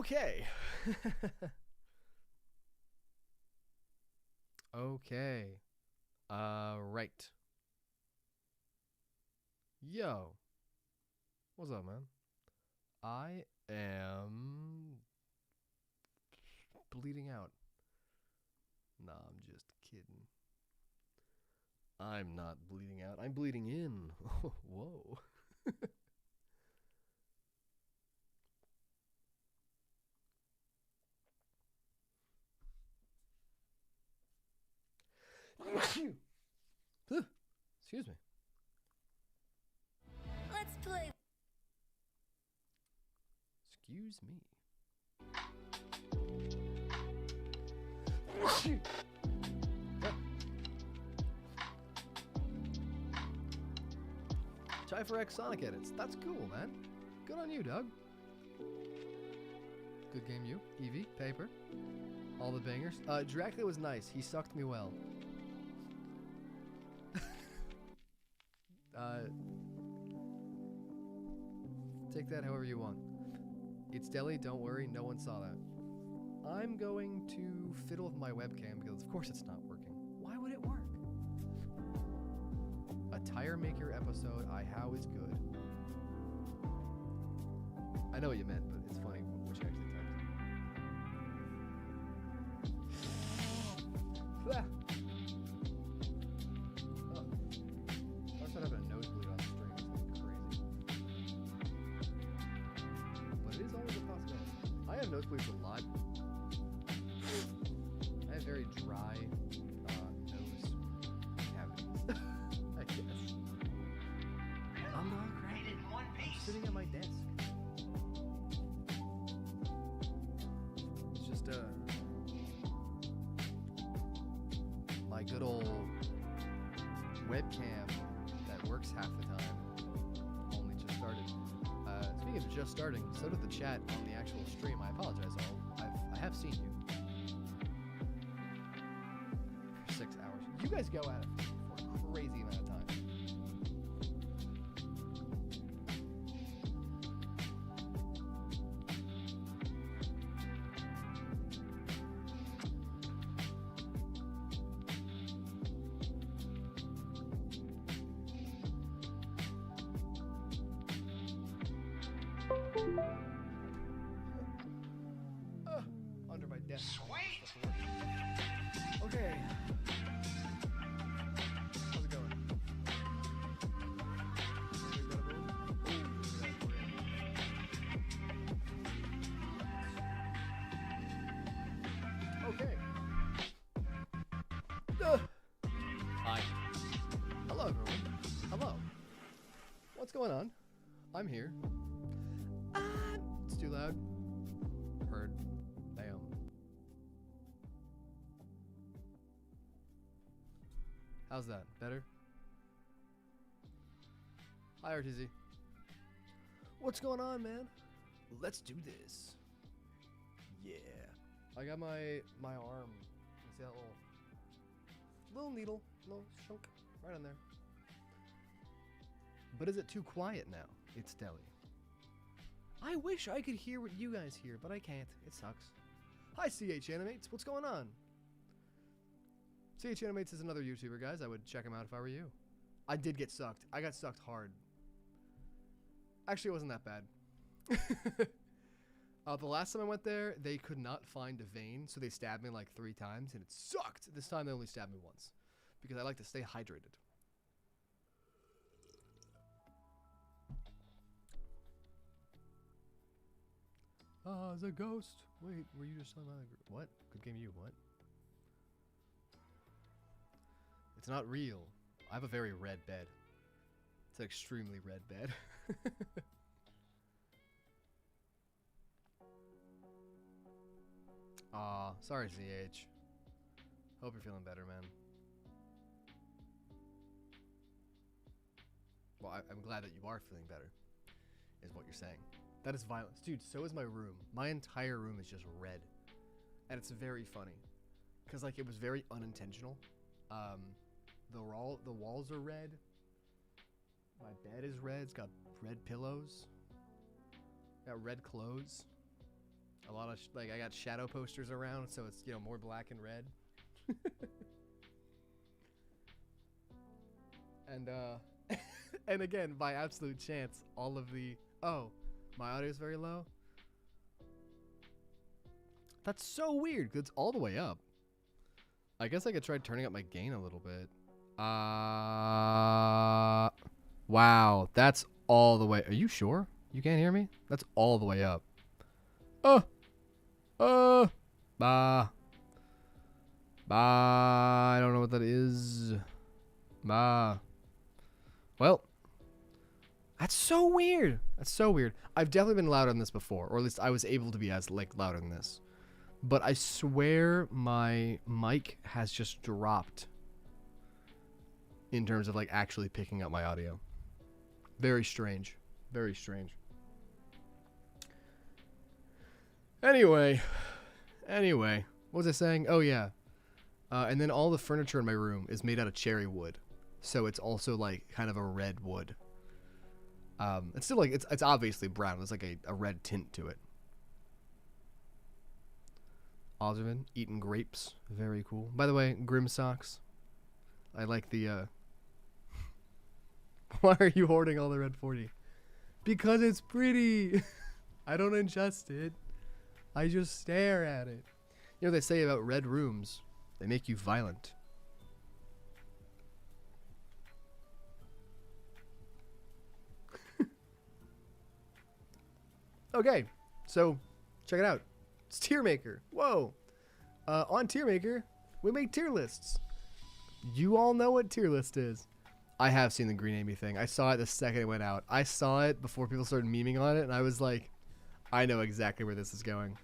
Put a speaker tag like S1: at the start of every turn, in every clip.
S1: Okay. Okay. Right. Yo. What's up, man? I am bleeding out. Nah, I'm just kidding. I'm not bleeding out. I'm bleeding in. Whoa. Excuse me.
S2: Let's play.
S1: Excuse me. Try for X Sonic edits. That's cool, man. Good on you, Doug. Good game, you. Evie, Paper. All the bangers. Dracula was nice. He sucked me well. Take that however you want. It's Deli, don't worry, no one saw that. I'm going to fiddle with my webcam because of course it's not working. Why would it work? A tire maker episode, how is good. I know what you meant, but it's funny what you actually typed. I start having a nosebleed on the stream. It's crazy. But it is always a possibility. I have nosebleeds a lot. I have very dry nose cavities, I guess. I'm not cracking. I'm sitting at my desk. It's just my good old webcam that works half the time. Only just started. Speaking of just starting, so did the chat on the actual stream. I apologize all. I have seen you. For 6 hours. You guys go at it for a crazy amount of time. Under my desk. Sweet. Okay. How's it going? Okay. Hi. Hello, everyone. Hello. What's going on? I'm here. It's too loud. Heard. Damn. How's that? Better? Hi, RTZ. What's going on, man? Let's do this. Yeah. I got my arm. You see that little needle, little chunk right on there. But is it too quiet now? It's Deli. I wish I could hear what you guys hear, but I can't. It sucks. Hi, CH Animates. What's going on? CH Animates is another YouTuber, guys. I would check him out if I were you. I did get sucked. I got sucked hard. Actually, it wasn't that bad. The last time I went there, they could not find a vein, so they stabbed me like 3 times, and it sucked. This time, they only stabbed me once, because I like to stay hydrated. Ah, the ghost. Wait, were you just on my group? What? Good game, you. What? It's not real. I have a very red bed. It's an extremely red bed. Aw, sorry, CH. Hope you're feeling better, man. Well, I'm glad that you are feeling better, is what you're saying. That is violence. Dude, so is my room. My entire room is just red. And it's very funny. Because, like, it was very unintentional. The walls are red. My bed is red. It's got red pillows. Got red clothes. A lot of like I got shadow posters around, so it's, you know, more black and red. And and again, by absolute chance, all of the my audio is very low. That's so weird, 'cause it's all the way up. I guess I could try turning up my gain a little bit. Wow, that's all the way. Are you sure? You can't hear me? That's all the way up. Bah. I don't know what that is. Bah. Well, that's so weird. That's so weird. I've definitely been louder than this before, or at least I was able to be as like louder than this. But I swear my mic has just dropped in terms of like actually picking up my audio. Very strange. Very strange. Anyway, what was I saying? Oh yeah. And then all the furniture in my room is made out of cherry wood. So it's also like kind of a red wood. It's still like, it's obviously brown. There's like a red tint to it. Ozerman eating grapes. Very cool. By the way, Grim Socks. I like the, Why are you hoarding all the red 40? Because it's pretty. I don't ingest it. I just stare at it. You know what they say about red rooms? They make you violent. Okay, so check it out. It's Tier Maker. Whoa. On Tier Maker, we make tier lists. You all know what tier list is. I have seen the Green Amy thing. I saw it the second it went out. I saw it before people started memeing on it, and I was like, I know exactly where this is going.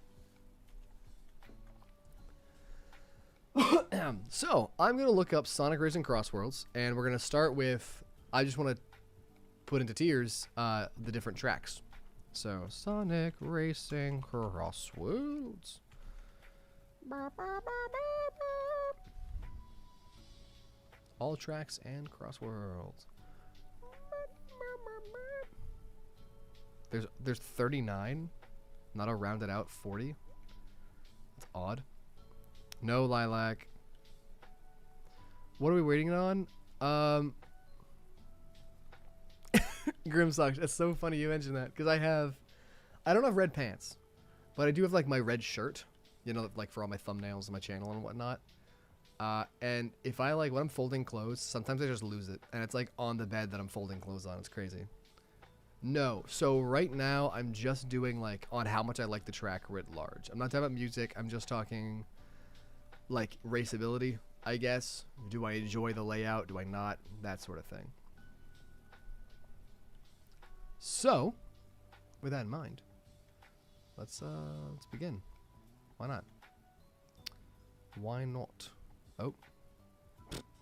S1: So, I'm going to look up Sonic Racing Crossworlds, and we're going to start with, I just want to put into tiers the different tracks. So, Sonic Racing Crossworlds. All tracks and Crossworlds. There's 39, not a rounded out 40. That's odd. No Lilac. What are we waiting on? Grimsock, it's so funny you mentioned that, because I don't have red pants, but I do have like my red shirt, you know, like for all my thumbnails on my channel and whatnot. And if I like, when I'm folding clothes, sometimes I just lose it, and it's like on the bed that I'm folding clothes on. It's crazy. No, so right now I'm just doing like on how much I like the track writ large. I'm not talking about music. I'm just talking like raceability, I guess. Do I enjoy the layout? Do I not? That sort of thing. So, with that in mind, let's begin. Why not? Why not? Oh,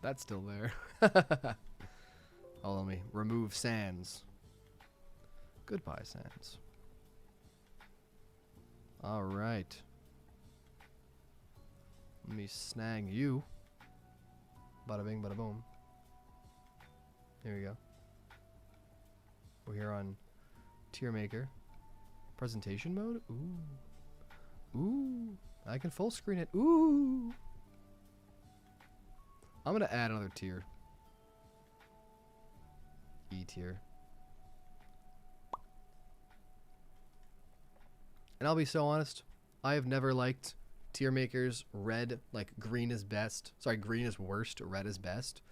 S1: that's still there. Oh, let me remove Sans. Goodbye, Sans. All right. Let me snag you. Bada bing, bada boom. Here we go. We're here on Tier Maker. Presentation mode? Ooh. Ooh. I can full screen it. Ooh. I'm going to add another tier. E tier. And I'll be so honest, I have never liked Tier Maker's red, like green is best. Sorry, green is worst, red is best.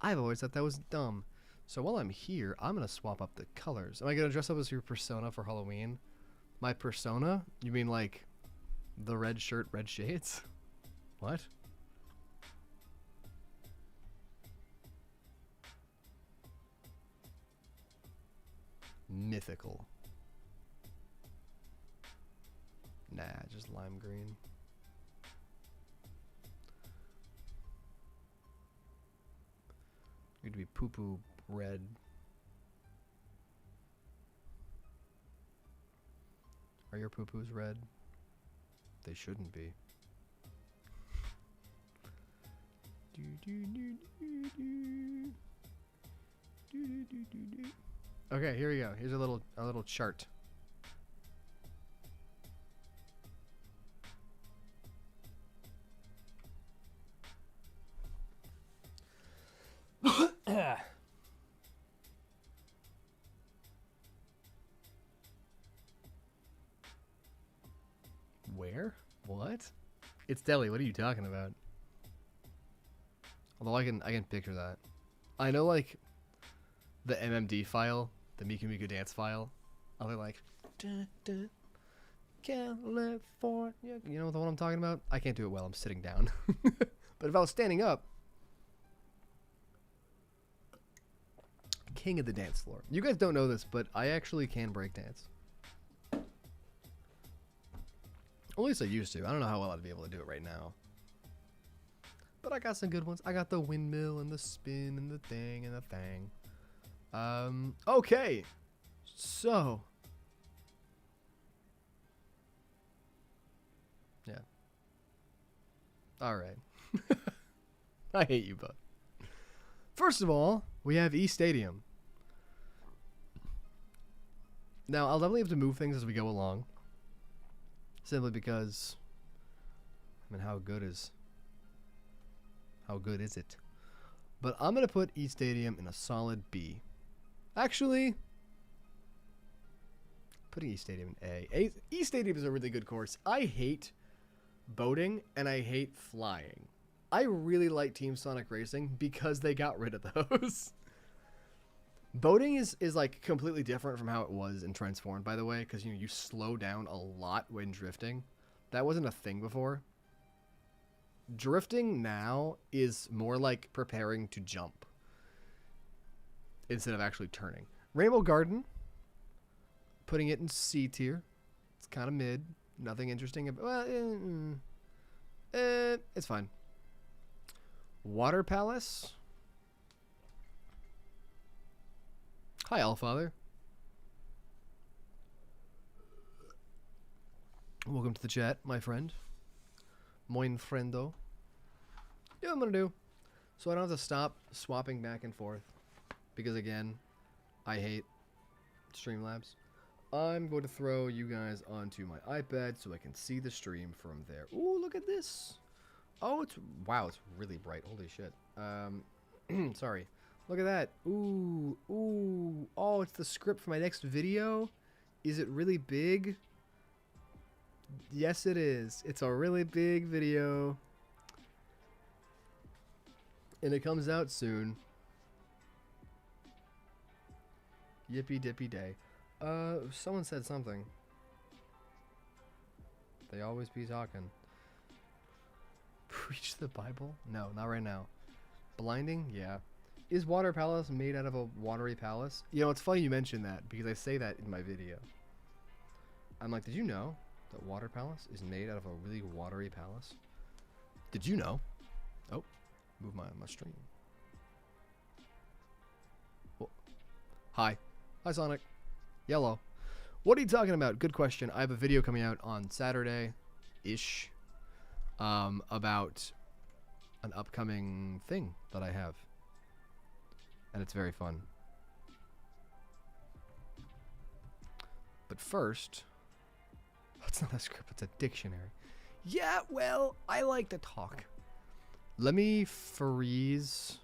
S1: I've always thought that was dumb. So while I'm here, I'm going to swap up the colors. Am I going to dress up as your persona for Halloween? My persona? You mean like the red shirt, red shades? What? Mythical. Nah, just lime green. You'd be poo-poo red. Are your poo-poos red? They shouldn't be. Okay, here we go. Here's a little chart. It's deli. What are you talking about? Although I can picture that. I know like the MMD file, the Miku Miku dance file. I'll be like, dun, dun, California. You know the one I'm talking about? I can't do it well. I'm sitting down. But if I was standing up, king of the dance floor. You guys don't know this, but I actually can break dance. At least I used to. I don't know how well I'd be able to do it right now. But I got some good ones. I got the windmill and the spin and the thing and the thing. Okay. So. Yeah. Alright. I hate you both. First of all, we have E-Stadium. Now, I'll definitely have to move things as we go along. Simply because, I mean, how good is it? But I'm going to put E-Stadium in a solid B. Actually, putting E-Stadium in A. E-Stadium is a really good course. I hate boating and I hate flying. I really like Team Sonic Racing because they got rid of those. Boating is like completely different from how it was in Transformed, by the way, because you slow down a lot when drifting. That wasn't a thing before. Drifting now is more like preparing to jump instead of actually turning. Rainbow Garden, putting it in C tier. It's kind of mid. Nothing interesting about. Well, it's fine. Water Palace. Hi, Allfather. Welcome to the chat, my friend. Moin friendo. Yeah, I'm gonna do. So I don't have to stop swapping back and forth. Because again, I hate Streamlabs. I'm going to throw you guys onto my iPad so I can see the stream from there. Ooh, look at this. Oh, wow, it's really bright. Holy shit. Sorry. Look at that. Ooh, ooh. Oh, it's the script for my next video. Is it really big? Yes, it is. It's a really big video. And it comes out soon. Yippee dippy day. Someone said something. They always be talking. Preach the Bible? No, not right now. Blinding? Yeah. Is Water Palace made out of a watery palace? You know, it's funny you mention that because I say that in my video. I'm like, did you know that Water Palace is made out of a really watery palace? Did you know? Oh, move my stream. Oh. Hi. Hi, Sonic. Yellow. What are you talking about? Good question. I have a video coming out on Saturday-ish about an upcoming thing that I have. And it's very fun. But first, it's not a script, it's a dictionary. Yeah, well, I like to talk. Let me freeze.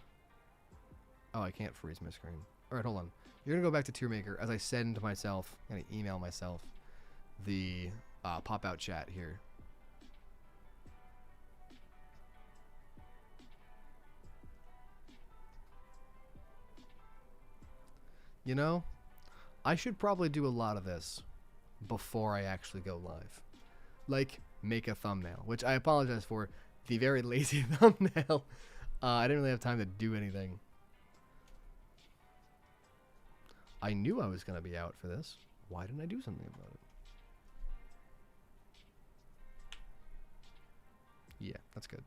S1: Oh, I can't freeze my screen. All right, hold on. You're gonna go back to TierMaker as I send myself, I'm gonna email myself the pop-out chat here. You know, I should probably do a lot of this before I actually go live. Like, make a thumbnail, which I apologize for the very lazy thumbnail. I didn't really have time to do anything. I knew I was going to be out for this. Why didn't I do something about it? Yeah, that's good.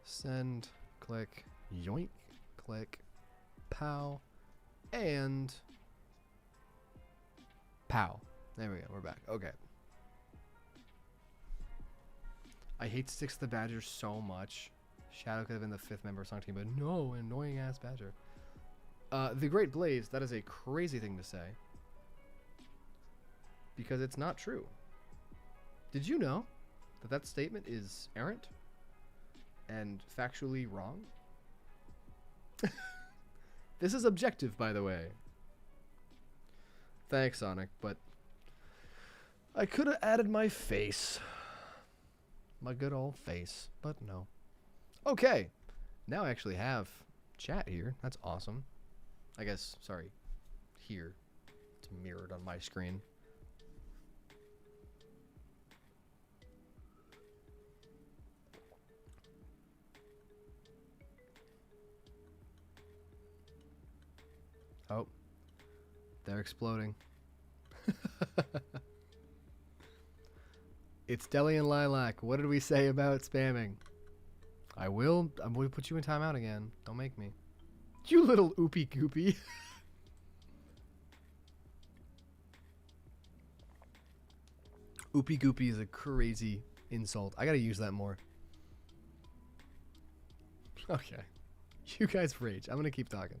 S1: Send, click, yoink, click, pow. And pow. There we go. We're back. Okay. I hate Six the Badger so much. Shadow could have been the 5th member of Sonic Team, but no, annoying ass Badger. The Great Blaze, that is a crazy thing to say. Because it's not true. Did you know that that statement is errant and factually wrong? This is objective, by the way. Thanks, Sonic, but I could have added my face. My good old face. But no. Okay. Now I actually have chat here. That's awesome. I guess, sorry, here. It's mirrored on my screen. Oh, they're exploding. It's Deli and Lilac. What did we say about spamming? I'm going to put you in timeout again. Don't make me. You little oopy goopy. Oopy goopy is a crazy insult. I gotta use that more. Okay. You guys rage. I'm gonna keep talking.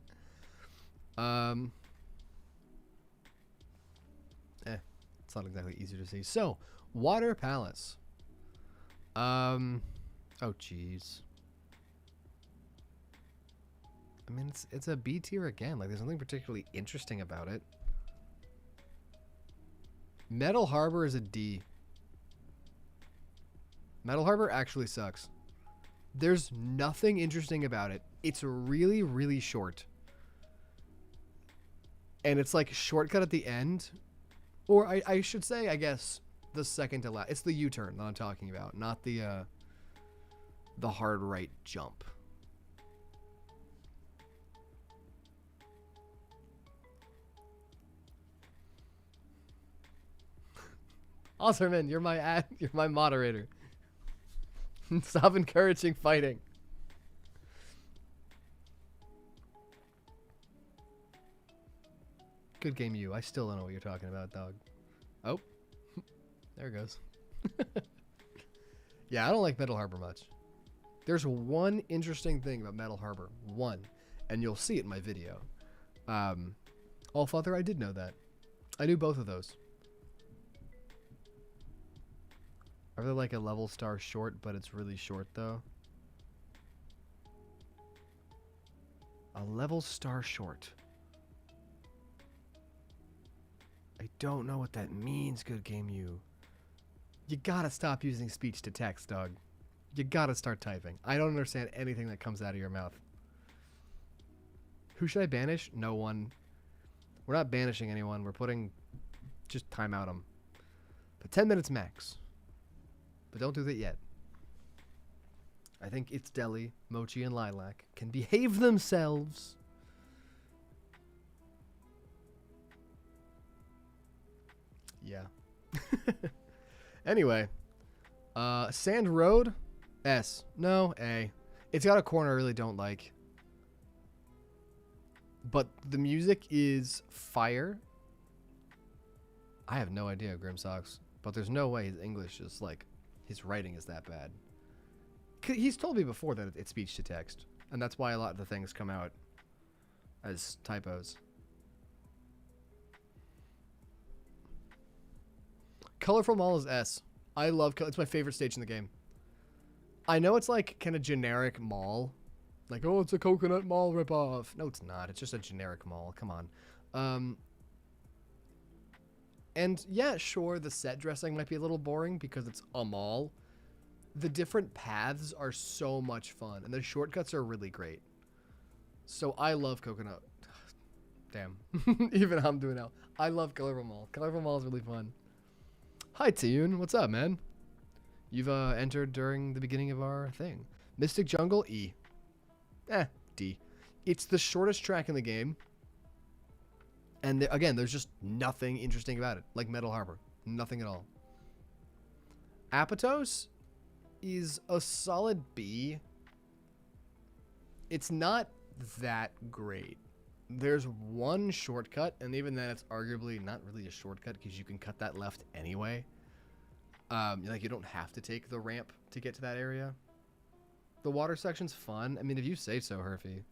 S1: It's not exactly easy to see. So, Water Palace. Oh jeez. I mean, it's a B tier again. Like, there's nothing particularly interesting about it. Metal Harbor is a D. Metal Harbor actually sucks. There's nothing interesting about it. It's really, really short. And it's like shortcut at the end. Or I should say, I guess, the second to last. It's the U-turn that I'm talking about, not the hard right jump. Osserman, you're my moderator. Stop encouraging fighting. Good game, you. I still don't know what you're talking about, dog. Oh, there it goes. Yeah, I don't like Metal Harbor much. There's one interesting thing about Metal Harbor. One. And you'll see it in my video. Allfather, I did know that. I knew both of those. Are they like a level star short, but it's really short, though? A level star short. I don't know what that means, good game you. You gotta stop using speech to text, dog. You gotta start typing. I don't understand anything that comes out of your mouth. Who should I banish? No one. We're not banishing anyone. We're putting... just timeout them. But 10 minutes max. But don't do that yet. I think It's Deli, Mochi, and Lilac can behave themselves. Yeah. Anyway. Sand Road? S. No, A. It's got a corner I really don't like. But the music is fire. I have no idea, Grimsocks. But there's no way his English is like... his writing is that bad. He's told me before that it's speech to text. And that's why a lot of the things come out as typos. Colorful Mall is S. I love... it's my favorite stage in the game. I know it's like kind of generic mall. Like, oh, it's a coconut mall ripoff. No, it's not. It's just a generic mall. Come on. And yeah, sure, the set dressing might be a little boring because it's a mall. The different paths are so much fun, and the shortcuts are really great. So I love Coconut. Damn. Even I'm doing now. I love Colorful Mall. Colorful Mall is really fun. Hi, Tiyun. What's up, man? You've entered during the beginning of our thing. Mystic Jungle, E. D. It's the shortest track in the game. And again, there's just nothing interesting about it. Like Metal Harbor. Nothing at all. Apatos is a solid B. It's not that great. There's one shortcut, and even then it's arguably not really a shortcut because you can cut that left anyway. Like, you don't have to take the ramp to get to that area. The water section's fun. I mean, if you say so, Herfy.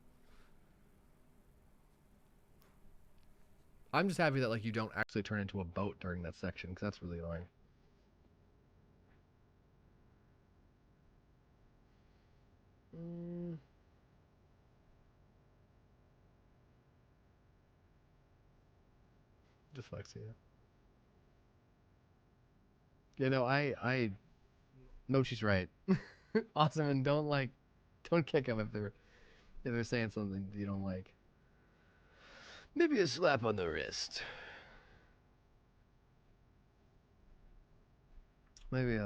S1: I'm just happy that, like, you don't actually turn into a boat during that section, because that's really annoying. Dyslexia. Yeah, no, I No, she's right. Awesome, and don't kick them if they're saying something you don't like. Maybe a slap on the wrist. Maybe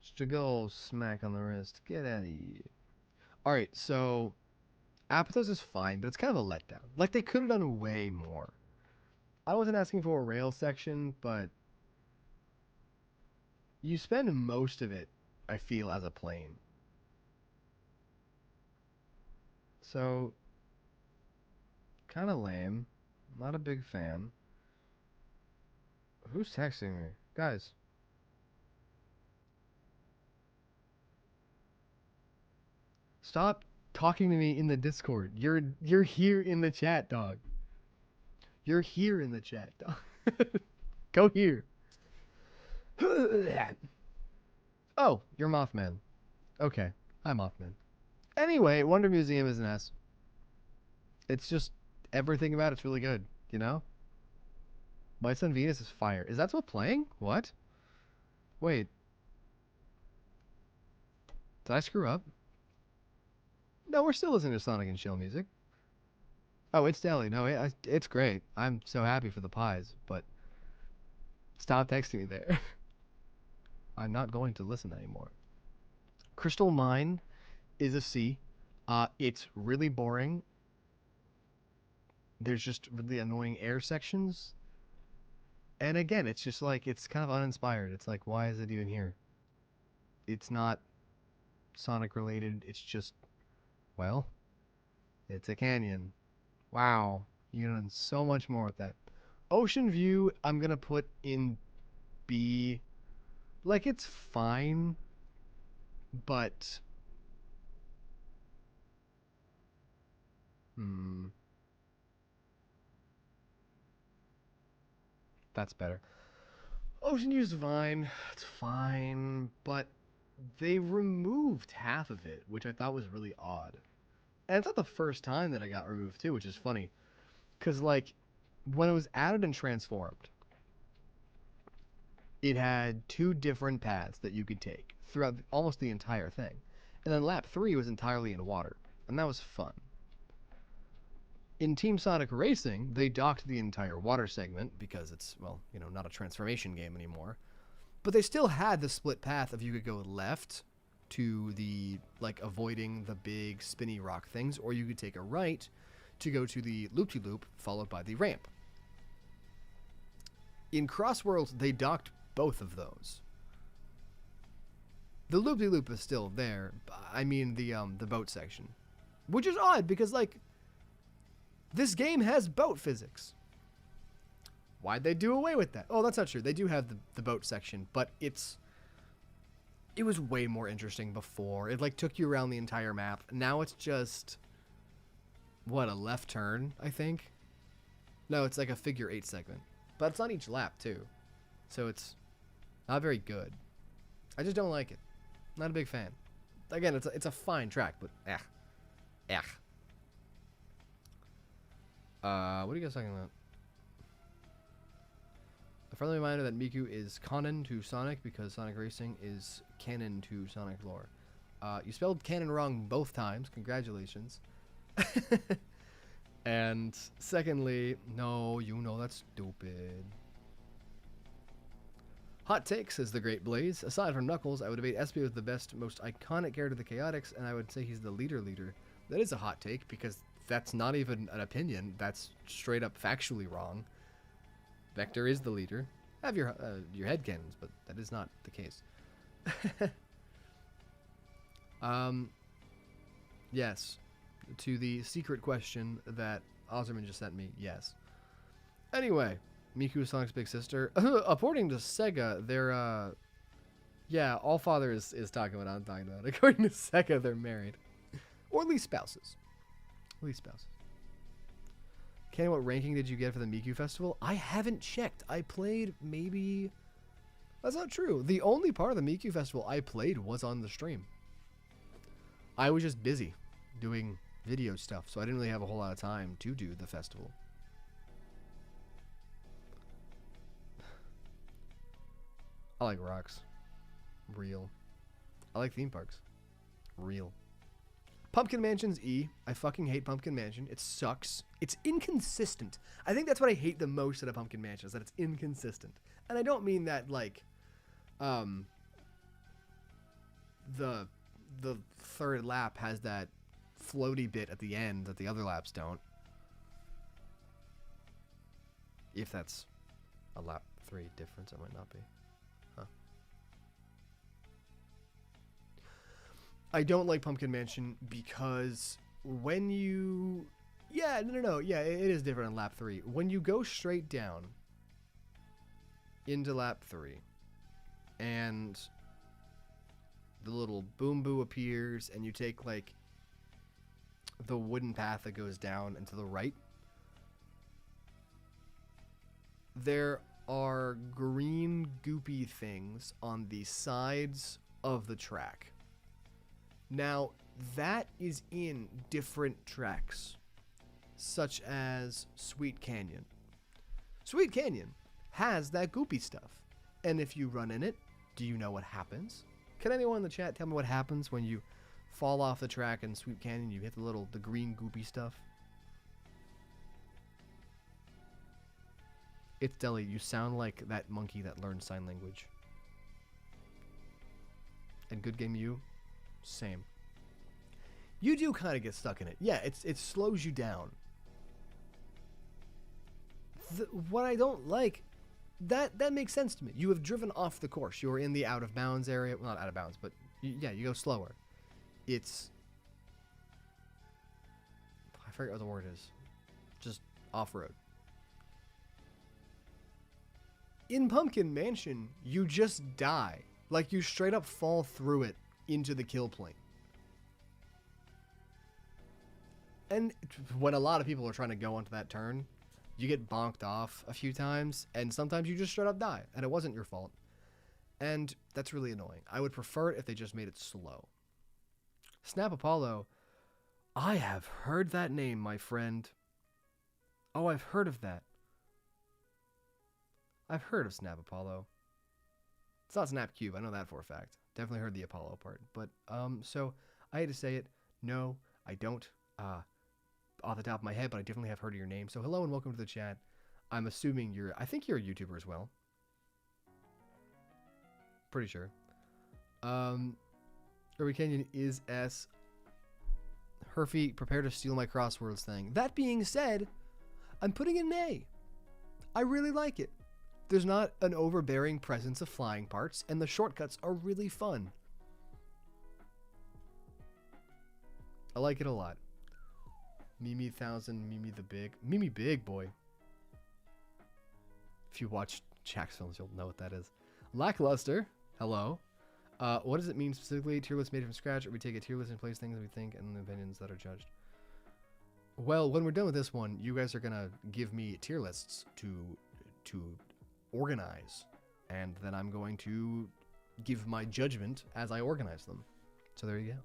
S1: just a good old smack on the wrist. Get out of here. All right, so Apathos is fine, but it's kind of a letdown. Like they could have done way more. I wasn't asking for a rail section, but you spend most of it, I feel, as a plane. So, kind of lame. Not a big fan. Who's texting me? Guys, stop talking to me in the Discord. You're here in the chat, dog. You're here in the chat, dog. Go here. Oh, you're Mothman. Okay, I'm Mothman. Anyway, Wonder Museum is an S. It's just everything about it's really good, you know? My Son Venus is fire. Is that still playing? What? Wait. Did I screw up? No, we're still listening to Sonic and Chill music. Oh, it's Deli. No, it's great. I'm so happy for the pies, but stop texting me there. I'm not going to listen anymore. Crystal Mine is a C. It's really boring. There's just really annoying air sections. And again, it's just like, it's kind of uninspired. It's like, why is it even here? It's not Sonic related. It's just, well, it's a canyon. Wow. You've done so much more with that. Ocean View, I'm going to put in B. Like, it's fine, but that's better. Ocean View's fine. It's fine, but they removed half of it, which I thought was really odd. And it's not the first time that I got removed, too, which is funny. Because, like, when it was added and transformed, it had two different paths that you could take throughout almost the entire thing. And then lap 3 was entirely in water, and that was fun. In Team Sonic Racing, they docked the entire water segment because it's, well, you know, not a transformation game anymore. But they still had the split path of you could go left to the, like, avoiding the big spinny rock things, or you could take a right to go to the loop-de-loop, followed by the ramp. In Cross Worlds, they docked both of those. The loop-de-loop is still there. I mean, the boat section. Which is odd, because, like, this game has boat physics. Why'd they do away with that? Oh, that's not true. They do have the boat section, but it was way more interesting before. It, like, took you around the entire map. Now it's just, what, a left turn, I think? No, it's like a figure 8 segment. But it's on each lap, too. So it's not very good. I just don't like it. Not a big fan. Again, it's a fine track, but what are you guys talking about? A friendly reminder that Miku is canon to Sonic because Sonic Racing is canon to Sonic lore. You spelled canon wrong both times. Congratulations. And secondly, no, you know that's stupid. Hot take, says the Great Blaze. Aside from Knuckles, I would debate Espio as the best, most iconic character of the Chaotix, and I would say he's the leader. That is a hot take, because that's not even an opinion. That's straight up factually wrong. Vector is the leader. Have your headcanons, but that is not the case. Yes. To the secret question that Ozerman just sent me, yes. Anyway, Miku is Sonic's big sister. According to Sega, they're, yeah, Allfather is talking what I'm talking about. According to Sega, they're married. Or at least spouses. At least spouses. Kenny, what ranking did you get for the Miku Festival? I haven't checked. I played maybe... That's not true. The only part of the Miku Festival I played was on the stream. I was just busy doing video stuff, so I didn't really have a whole lot of time to do the festival. I like rocks. Real. I like theme parks. Real. Pumpkin Mansion's E. I fucking hate Pumpkin Mansion. It sucks. It's inconsistent. I think that's what I hate the most at a Pumpkin Mansion, is that it's inconsistent. And I don't mean that, like, the third lap has that floaty bit at the end that the other laps don't. If that's a lap 3 difference, it might not be. Huh. I don't like Pumpkin Mansion because when you... Yeah, no. Yeah, it is different on lap 3. When you go straight down into lap 3 and the little boom boo appears and you take, like, the wooden path that goes down and to the right, there are green goopy things on the sides of the track. Now, that is in different tracks, such as Sweet Canyon. Sweet Canyon has that goopy stuff, and if you run in it, do you know what happens? Can anyone in the chat tell me what happens when you fall off the track in Sweet Canyon? You hit the green goopy stuff. It's Deli. You sound like that monkey that learned sign language. And Good Game U, same. You do kind of get stuck in it. Yeah, it slows you down. What I don't like, that makes sense to me. You have driven off the course. You're in the out of bounds area. Well, not out of bounds, but yeah, you go slower. It's... I forget what the word is. Just off-road. In Pumpkin Mansion, you just die. Like, you straight up fall through it into the kill plane. And when a lot of people are trying to go onto that turn, you get bonked off a few times, and sometimes you just straight up die, and it wasn't your fault. And that's really annoying. I would prefer it if they just made it slow. Snap Apollo, I have heard that name, my friend. Oh, I've heard of that. I've heard of Snap Apollo. It's not Snap Cube, I know that for a fact. Definitely heard the Apollo part. But, so, I had to say it. No, I don't, off the top of my head, but I definitely have heard of your name. So, hello and welcome to the chat. I'm assuming I think you're a YouTuber as well. Pretty sure. Urban Canyon is S. Herfy, prepare to steal my crosswords thing. That being said, I'm putting in an A. I really like it. There's not an overbearing presence of flying parts, and the shortcuts are really fun. I like it a lot. Mimi 1000, Mimi the Big. Mimi Big, boy. If you watch Jack's films, you'll know what that is. Lackluster, hello. What does it mean specifically? Tier list made from scratch, or we take a tier list and place things that we think and the opinions that are judged? Well, when we're done with this one, you guys are gonna give me tier lists to organize, and then I'm going to give my judgment as I organize them. So there you go.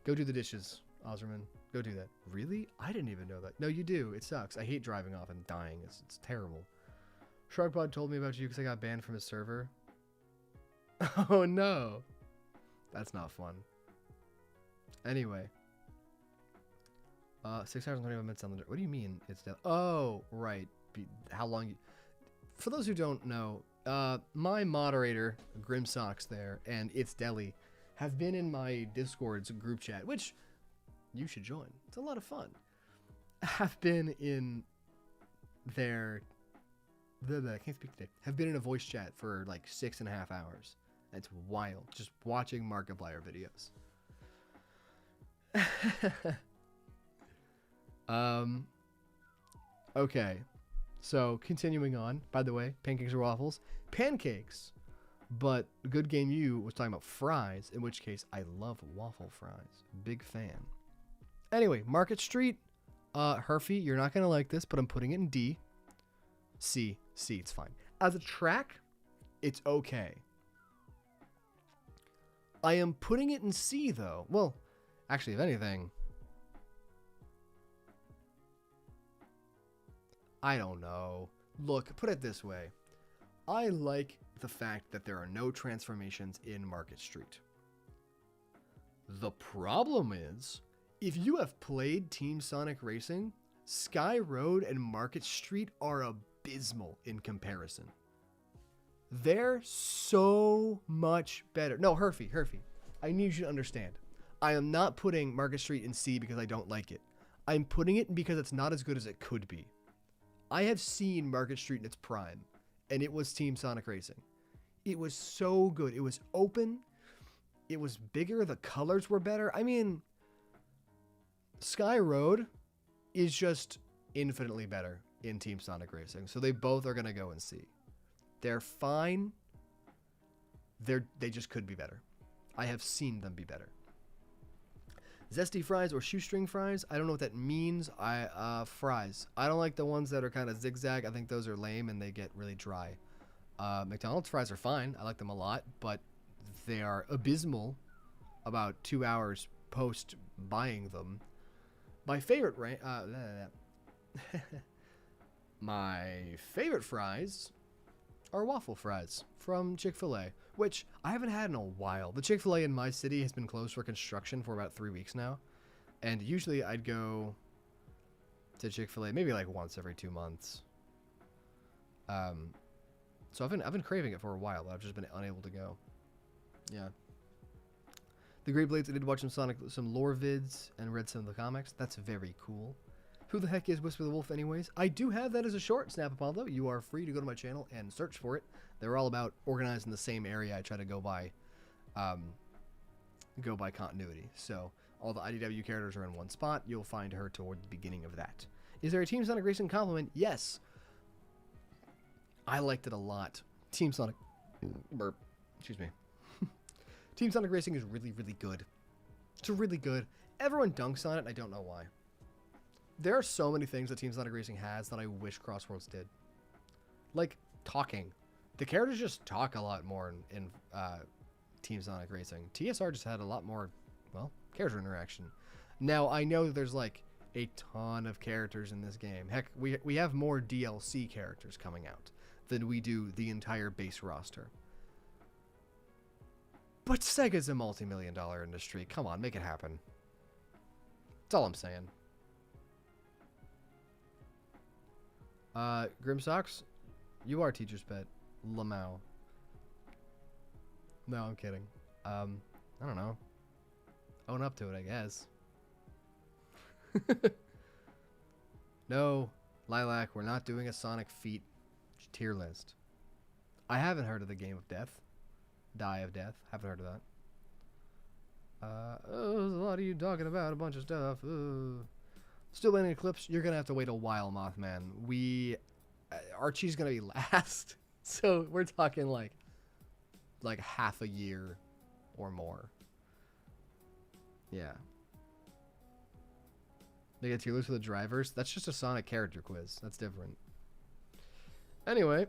S1: Go do the dishes, Ozerman. Go do that. Really? I didn't even know that. No, you do. It sucks. I hate driving off and dying. It's terrible. Sharkbot told me about you because I got banned from his server. Oh no. That's not fun. Anyway. 6 hours and 21 minutes on the... What do you mean it's dead? Oh, right. How long... For those who don't know, my moderator, Grimsocks there, and It's Deli, have been in my Discord's group chat, which you should join. It's a lot of fun. Have been in their... I can't speak today. Have been in a voice chat for like 6.5 hours. It's wild. Just watching Markiplier videos. Okay. So, continuing on, by the way, pancakes or waffles? Pancakes. But Good Game U was talking about fries, in which case I love waffle fries. Big fan. Anyway, Market Street. Herfy, you're not going to like this, but I'm putting it in D. C, it's fine. As a track, it's okay. I am putting it in C, though. Well, actually, if anything... I don't know. Look, put it this way. I like the fact that there are no transformations in Market Street. The problem is, if you have played Team Sonic Racing, Sky Road and Market Street are abysmal in comparison. They're so much better. No, Herfy, I need you to understand. I am not putting Market Street in C because I don't like it. I'm putting it because it's not as good as it could be. I have seen Market Street in its prime, and it was Team Sonic Racing. It was so good. It was open. It was bigger. The colors were better. I mean, Sky Road is just infinitely better in Team Sonic Racing. So they both are going to go in C. They're fine. They just could be better. I have seen them be better. Zesty fries or shoestring fries. I don't know what that means. Fries. I don't like the ones that are kind of zigzag. I think those are lame and they get really dry. McDonald's fries are fine. I like them a lot, but they are abysmal about 2 hours post buying them. My favorite my favorite fries are waffle fries from Chick-fil-A, which I haven't had in a while. The Chick-fil-A in my city has been closed for construction for about 3 weeks now. And usually I'd go to Chick-fil-A maybe like once every 2 months. So I've been craving it for a while, but I've just been unable to go. Yeah. The Great Blades, I did watch some lore vids and read some of the comics. That's very cool. Who the heck is Whisper the Wolf anyways? I do have that as a short, Snap-a-Pal, though. You are free to go to my channel and search for it. They're all about organized in the same area. I try to go by continuity. So all the IDW characters are in one spot. You'll find her toward the beginning of that. Is there a Team Sonic Racing compliment? Yes. I liked it a lot. Team Sonic... Burp. Excuse me. Team Sonic Racing is really, really good. It's really good. Everyone dunks on it, and I don't know why. There are so many things that Team Sonic Racing has that I wish Crossworlds did. Like, talking. The characters just talk a lot more in Team Sonic Racing. TSR just had a lot more, well, character interaction. Now, I know that there's, like, a ton of characters in this game. Heck, we have more DLC characters coming out than we do the entire base roster. But Sega's a multi-million-dollar industry. Come on, make it happen. That's all I'm saying. Grimsocks, you are teacher's pet. Lamau. No, I'm kidding. I don't know. Own up to it, I guess. No, Lilac, we're not doing a Sonic Feet tier list. I haven't heard of the Game of Death. Die of Death. Haven't heard of that. There's a lot of you talking about a bunch of stuff. Still waiting Eclipse. You're gonna have to wait a while, Mothman. Archie's gonna be last, so we're talking like half a year or more. Yeah. They get tier list for the drivers. That's just a Sonic character quiz. That's different. Anyway,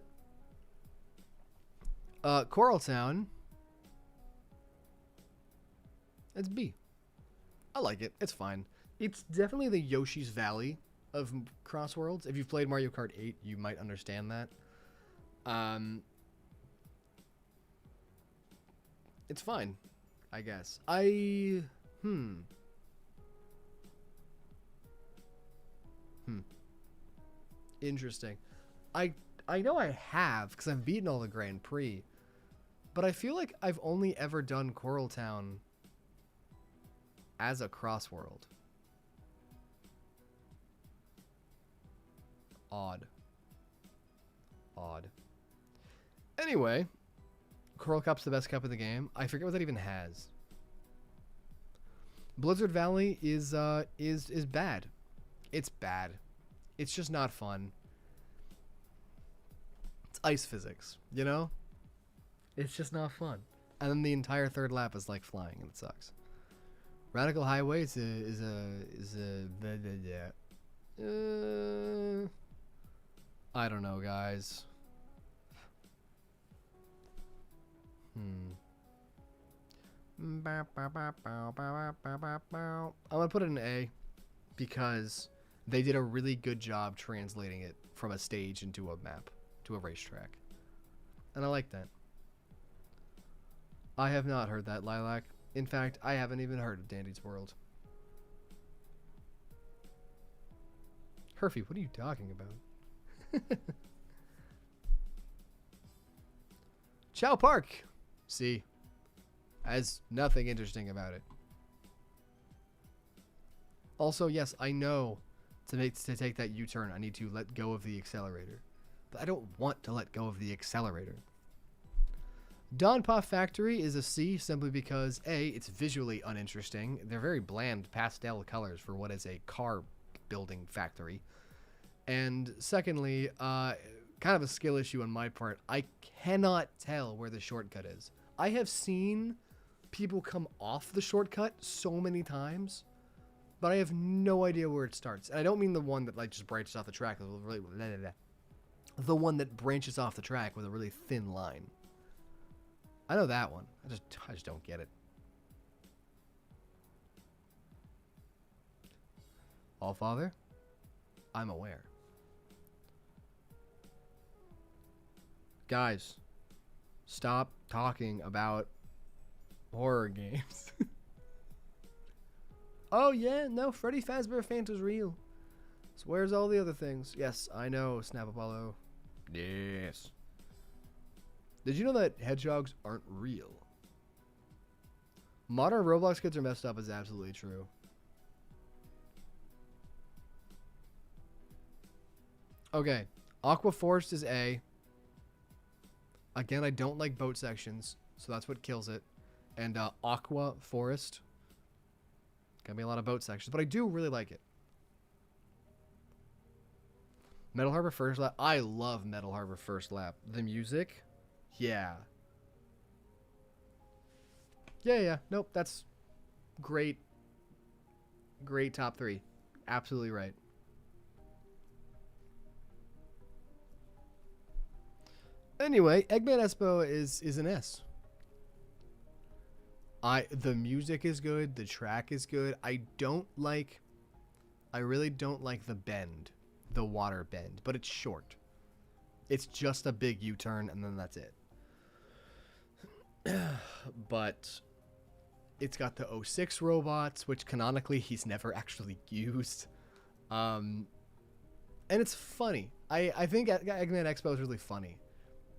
S1: Coral Town. It's B. I like it. It's fine. It's definitely the Yoshi's Valley of Crossworlds. If you've played Mario Kart 8, you might understand that. It's fine, I guess. Interesting. I know I have, because I've beaten all the Grand Prix, but I feel like I've only ever done Coral Town as a Crossworld. Odd. Anyway, Coral Cup's the best cup in the game. I forget what that even has. Blizzard Valley is bad. It's bad. It's just not fun. It's ice physics, you know? It's just not fun. And then the entire third lap is like flying, and it sucks. Radical Highway is I don't know, guys. I'm gonna put it in A because they did a really good job translating it from a stage into a map, to a racetrack. And I like that. I have not heard that, Lilac. In fact, I haven't even heard of Dandy's World. Herfy, what are you talking about? Chow Park. See, has nothing interesting about it. Also, yes, I know to take that U-turn, I need to let go of the accelerator. But I don't want to let go of the accelerator. Donpa Factory is a C simply because, A, it's visually uninteresting. They're very bland pastel colors for what is a car building factory. And secondly, kind of a skill issue on my part. I cannot tell where the shortcut is. I have seen people come off the shortcut so many times, but I have no idea where it starts. And I don't mean the one that like just branches off the track. The one that branches off the track with a really thin line. I know that one. I just don't get it. Allfather, I'm aware. Guys, stop talking about horror games. Oh yeah, no, Freddy Fazbear Fanta's real. So where's all the other things? Yes, I know, Snap Apollo. Yes. Did you know that hedgehogs aren't real? Modern Roblox kids are messed up is absolutely true. Okay, Aqua Forest is A. Again, I don't like boat sections, so that's what kills it. And Aqua Forest. Gonna be a lot of boat sections, but I do really like it. Metal Harbor First Lap. I love Metal Harbor First Lap. The music. Yeah. Yeah. Nope, that's great. Great top 3. Absolutely right. Anyway, Eggman Expo is an S. The music is good, the track is good. I really don't like the bend, the water bend, but it's short. It's just a big U-turn and then that's it. But it's got the 06 robots, which canonically he's never actually used. And it's funny. I think Eggman Expo is really funny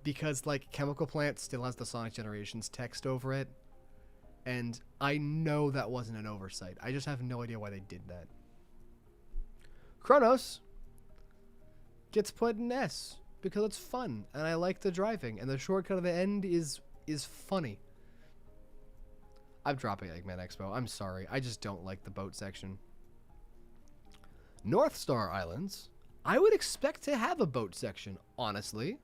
S1: because like Chemical Plant still has the Sonic Generations text over it. And I know that wasn't an oversight. I just have no idea why they did that. Kronos gets put in S because it's fun and I like the driving and the shortcut at the end is funny. I'm dropping Eggman Expo. I'm sorry. I just don't like the boat section. North Star Islands. I would expect to have a boat section, honestly.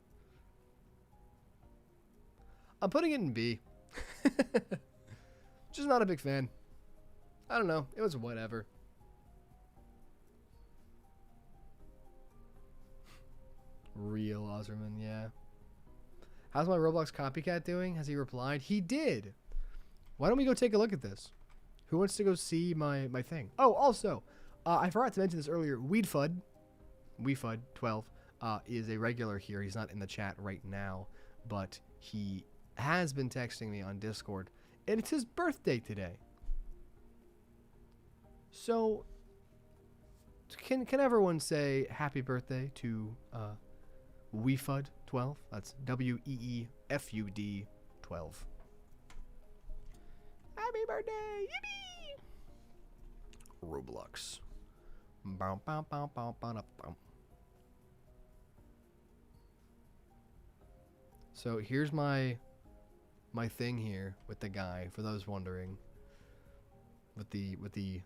S1: I'm putting it in B. Just not a big fan. I don't know. It was whatever. Real Ozerman, yeah. How's my Roblox copycat doing? Has he replied? He did. Why don't we go take a look at this? Who wants to go see my thing? Oh, also, I forgot to mention this earlier. Weefud12 is a regular here. He's not in the chat right now, but he has been texting me on Discord. And it's his birthday today. So, can everyone say happy birthday to Weefud12? That's WEEFUD 12. Happy birthday! Yippee! Roblox. So here's my thing here with the guy, for those wondering, with the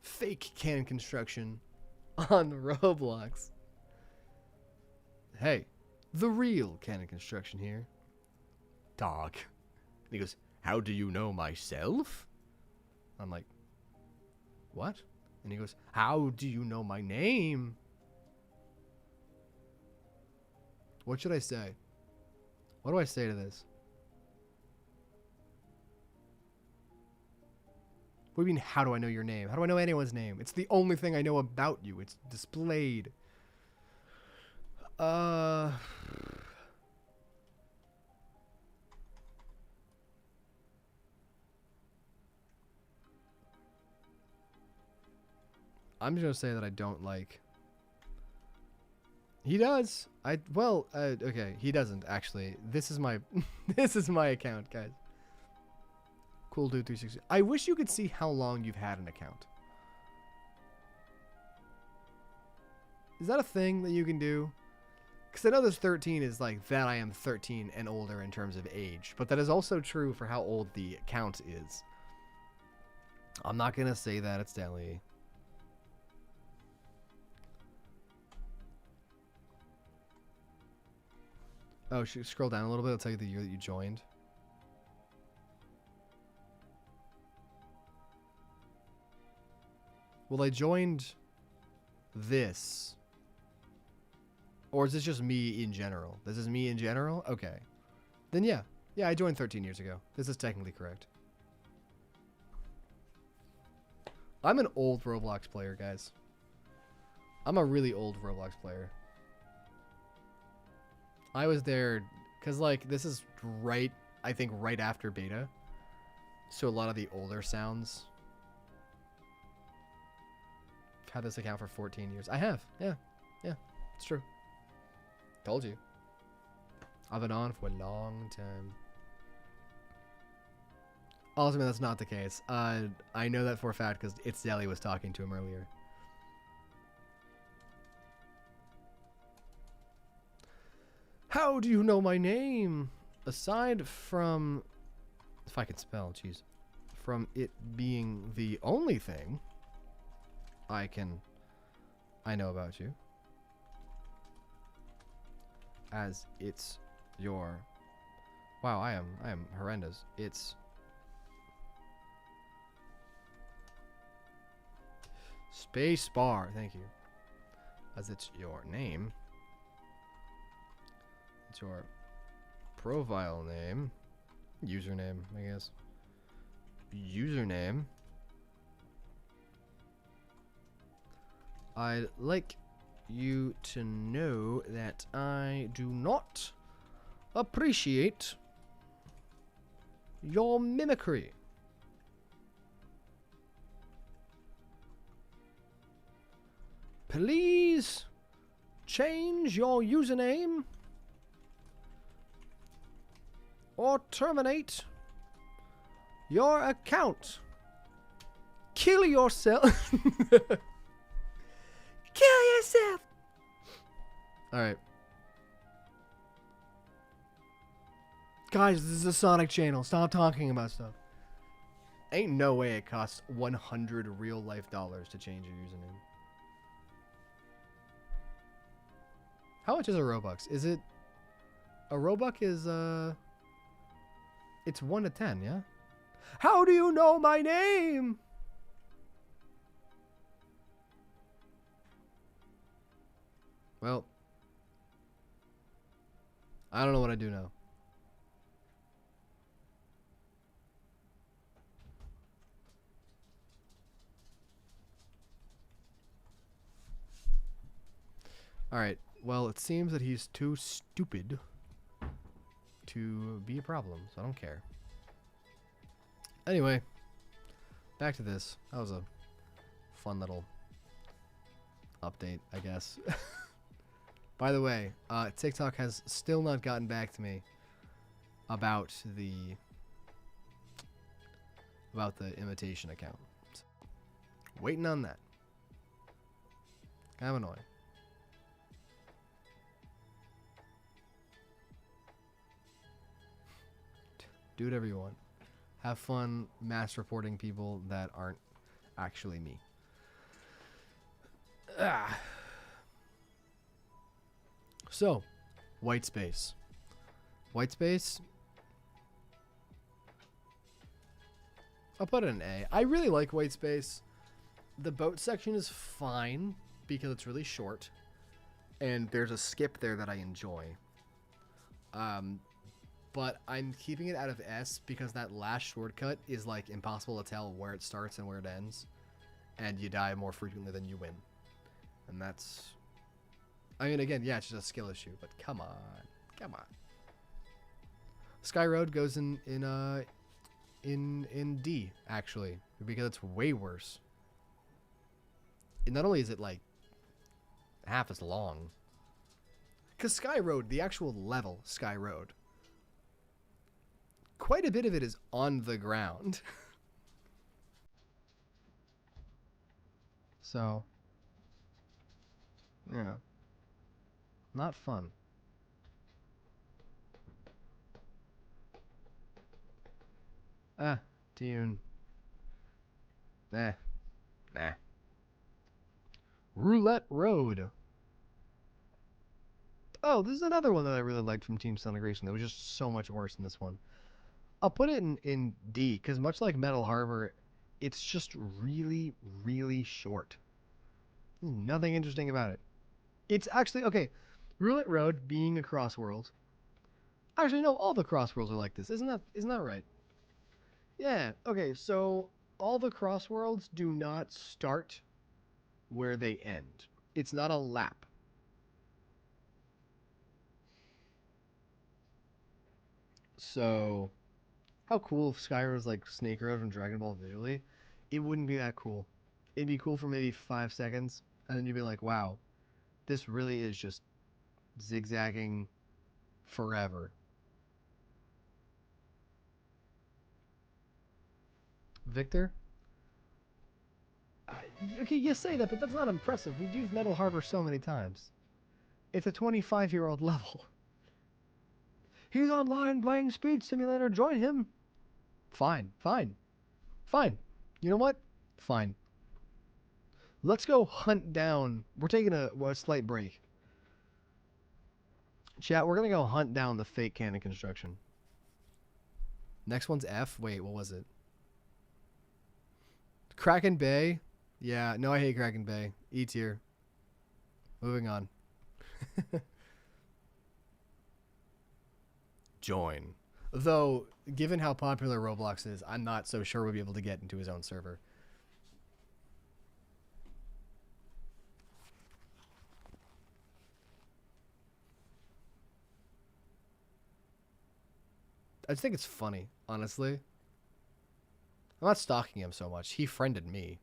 S1: fake cannon construction on Roblox. Hey, the real cannon construction here. Dog. And he goes, how do you know myself? I'm like, what? And he goes, how do you know my name? What should I say? What do I say to this? What do you mean, how do I know your name? How do I know anyone's name? It's the only thing I know about you. It's displayed. I'm just gonna say that I don't like. He does. Okay. He doesn't actually. This is my, this is my account, guys. Cool dude 360. I wish you could see how long you've had an account. Is that a thing that you can do? Because I know this 13 is like that I am 13 and older in terms of age, but that is also true for how old the account is. I'm not gonna say that it's Deli. Oh, scroll down a little bit. It'll tell you the year that you joined. Well, I joined this. Or is this just me in general? This is me in general? Okay. Then yeah. Yeah, I joined 13 years ago. This is technically correct. I'm an old Roblox player, guys. I'm a really old Roblox player. I was there because, like, this is right, I think, right after beta. So a lot of the older sounds. I've had this account for 14 years. I have. Yeah. Yeah. It's true. Told you. I've been on for a long time. Ultimately, that's not the case. I know that for a fact because It's Deli was talking to him earlier. How do you know my name? Aside from, if I could spell, jeez, from it being the only thing I know about you, as it's your, wow, I am horrendous. It's space bar, thank you. As it's your name. It's your profile name. Username, I guess. Username. I'd like you to know that I do not appreciate your mimicry. Please change your username or terminate your account. Kill yourself. Kill yourself. All right. Guys, this is a Sonic channel. Stop talking about stuff. Ain't no way it costs 100 real life dollars to change your username. How much is a Robux? Is it... A Robux is, it's 1 to 10, yeah? How do you know my name? Well, I don't know what I do now. Alright, well, it seems that he's too stupid to be a problem, so I don't care. Anyway, back to this. That was a fun little update, I guess. By the way, TikTok has still not gotten back to me about the imitation account. Waiting on that. Kind of annoying. Do whatever you want. Have fun mass reporting people that aren't actually me. Ah. So, white space. White space. I'll put it an A. I really like white space. The boat section is fine because it's really short. And there's a skip there that I enjoy. But I'm keeping it out of S because that last shortcut is like impossible to tell where it starts and where it ends. And you die more frequently than you win. And that's... I mean, again, yeah, it's just a skill issue, but come on. Come on. Sky Road goes in D, actually, because it's way worse. not only is it like half as long, because Sky Road, the actual level Sky Road, quite a bit of it is on the ground. So, yeah, not fun. Dune. Nah. Roulette Road. Oh, this is another one that I really liked from Team Celebration. That was just so much worse than this one. I'll put it in D, because much like Metal Harbor, it's just really, really short. Nothing interesting about it. It's actually, okay, Roulette Road being a crossworld. Actually, no, all the crossworlds are like this. Isn't that right? Yeah, okay, so all the crossworlds do not start where they end. It's not a lap. So, how cool if Skyrim was like Snake Road from Dragon Ball visually? It wouldn't be that cool. It'd be cool for maybe 5 seconds, and then you'd be like, wow, this really is just zigzagging forever. Victor? Okay, you say that, but that's not impressive. We've used Metal Harbor so many times. It's a 25-year-old level. He's online playing Speed Simulator. Join him. Fine. You know what? Fine. Let's go hunt down. We're taking a slight break. Chat, we're going to go hunt down the fake cannon construction. Next one's F. Wait, what was it? Kraken Bay. Yeah, no, I hate Kraken Bay. E tier. Moving on. Join. Though, given how popular Roblox is, I'm not so sure we'll be able to get into his own server. I just think it's funny, honestly. I'm not stalking him so much. He friended me.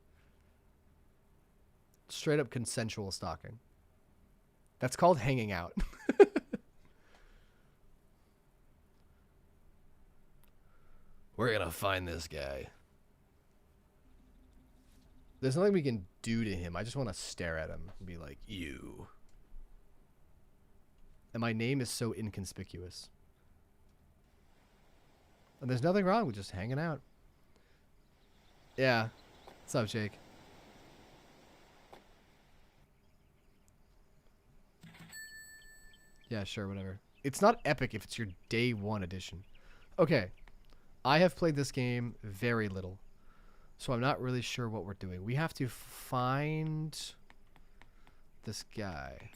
S1: Straight up consensual stalking. That's called hanging out. We're gonna find this guy. There's nothing we can do to him. I just want to stare at him and be like, you. And my name is so inconspicuous. And there's nothing wrong with just hanging out. Yeah. What's up, Jake? Yeah, sure, whatever. It's not epic if it's your day one edition. Okay. I have played this game very little. So I'm not really sure what we're doing. We have to find this guy.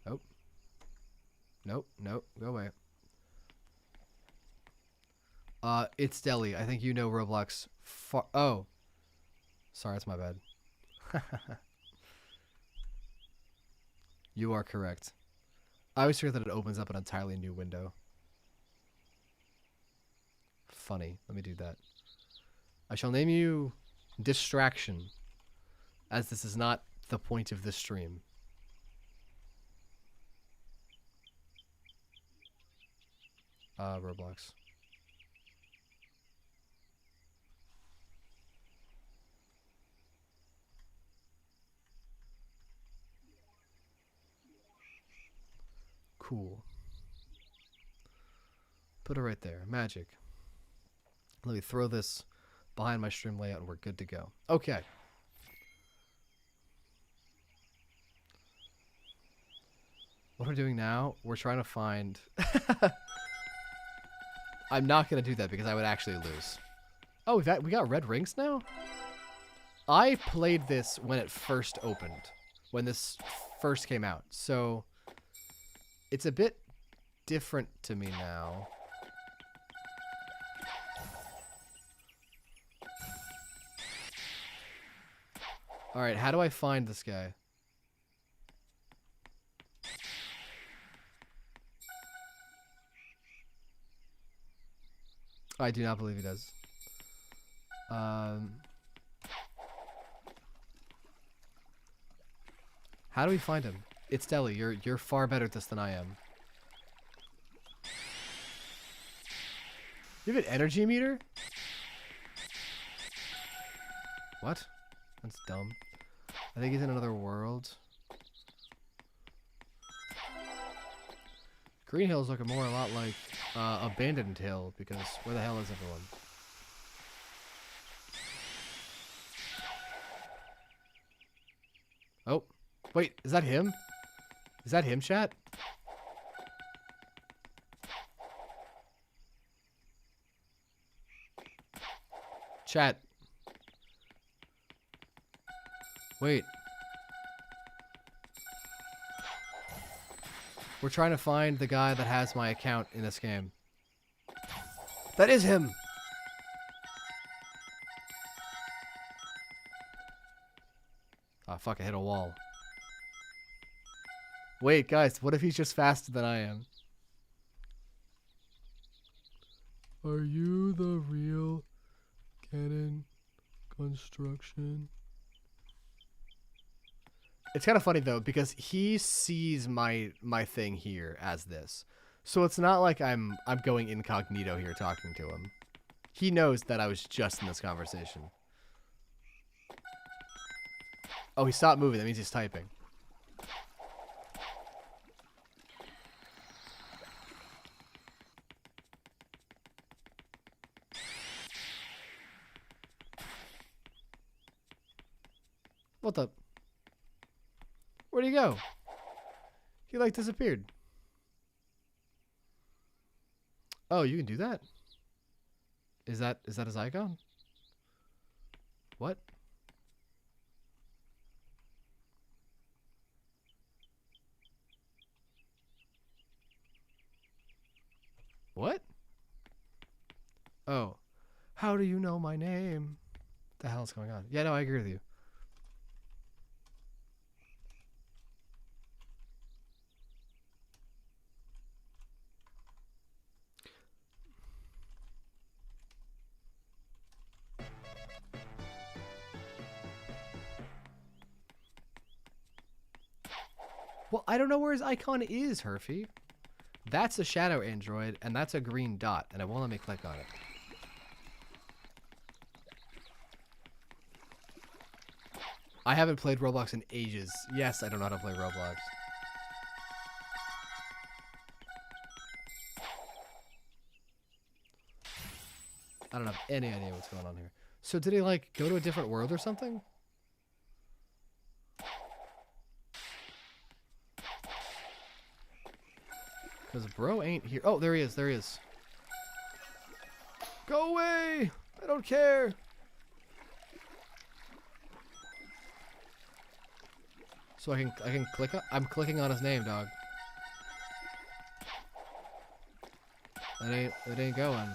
S1: Oh. Nope. Go away. It's Deli. I think you know Roblox. Oh. Sorry, that's my bad. You are correct. I always forget that it opens up an entirely new window. Funny. Let me do that. I shall name you Distraction, as this is not the point of this stream. Roblox. Cool. Put it right there. Magic. Let me throw this behind my stream layout and we're good to go. Okay. What we're doing now, we're trying to find... I'm not going to do that because I would actually lose. Oh, we got red rings now? I played this when it first opened. When this first came out. So, it's a bit different to me now. Alright, how do I find this guy? I do not believe he does. How do we find him? It's Deli. You're far better at this than I am. You have an energy meter? What? That's dumb. I think he's in another world. Green Hill's looking more a lot like Abandoned Hill, because where the hell is everyone? Oh, wait, is that him? Is that him, chat? Chat. Wait. We're trying to find the guy that has my account in this game. That is him! Oh, fuck, I hit a wall. Wait, guys, what if he's just faster than I am? Are you the real Cannon Construction? It's kind of funny though, because he sees my thing here as this. So it's not like I'm going incognito here talking to him. He knows that I was just in this conversation. Oh, he stopped moving. That means he's typing. What the? Where'd he go? He like disappeared. Oh, you can do that? Is that his icon? What? What? Oh. How do you know my name? What the hell is going on? Yeah, no, I agree with you. Well, I don't know where his icon is, Herfy. That's a shadow android, and that's a green dot, and it won't let me click on it. I haven't played Roblox in ages. Yes, I don't know how to play Roblox. I don't have any idea what's going on here. So did he, like, go to a different world or something? Because bro ain't here. Oh, there he is. There he is. Go away! I don't care. So I can click on, I'm clicking on his name, dog. It ain't going.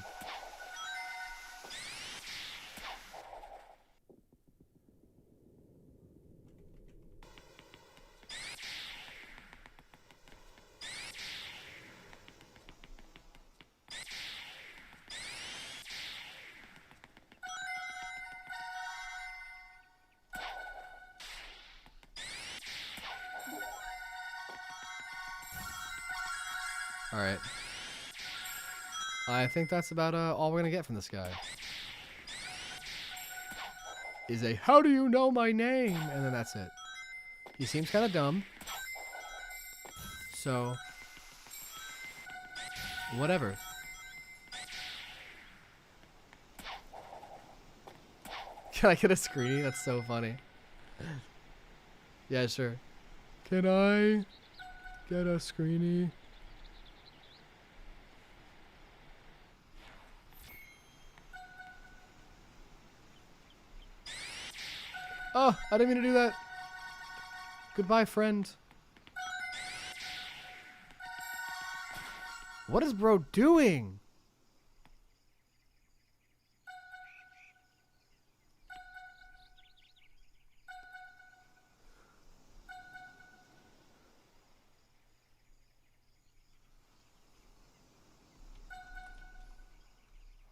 S1: Alright. I think that's about all we're gonna get from this guy. Is a, how do you know my name? And then that's it. He seems kind of dumb. So, whatever. Can I get a screenie? That's so funny. Yeah, sure. Can I get a screenie? Oh, I didn't mean to do that. Goodbye, friend. What is bro doing?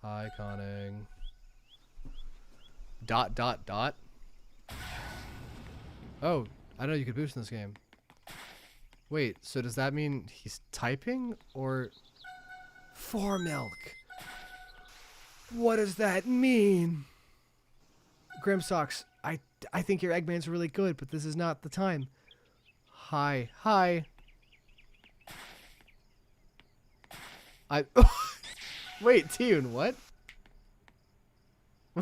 S1: Iconing. Dot, dot, dot. Oh, I know you could boost in this game. Wait, so does that mean he's typing or for milk? What does that mean? Grimsocks, I think your Eggman's really good, but this is not the time. Hi. Wait, Tune, what?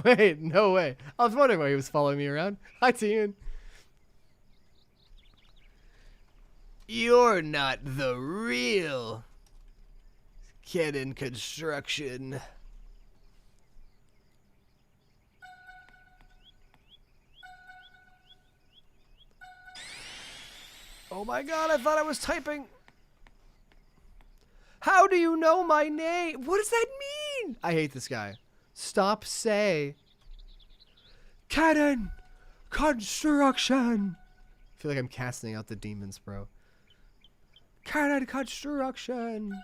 S1: Wait, no way. I was wondering why he was following me around. Hi, Tune. You're not the real kid in construction. Oh my god, I thought I was typing. How do you know my name? What does that mean? I hate this guy. Stop say. Cannon construction. I feel like I'm casting out the demons, bro. Cannon construction.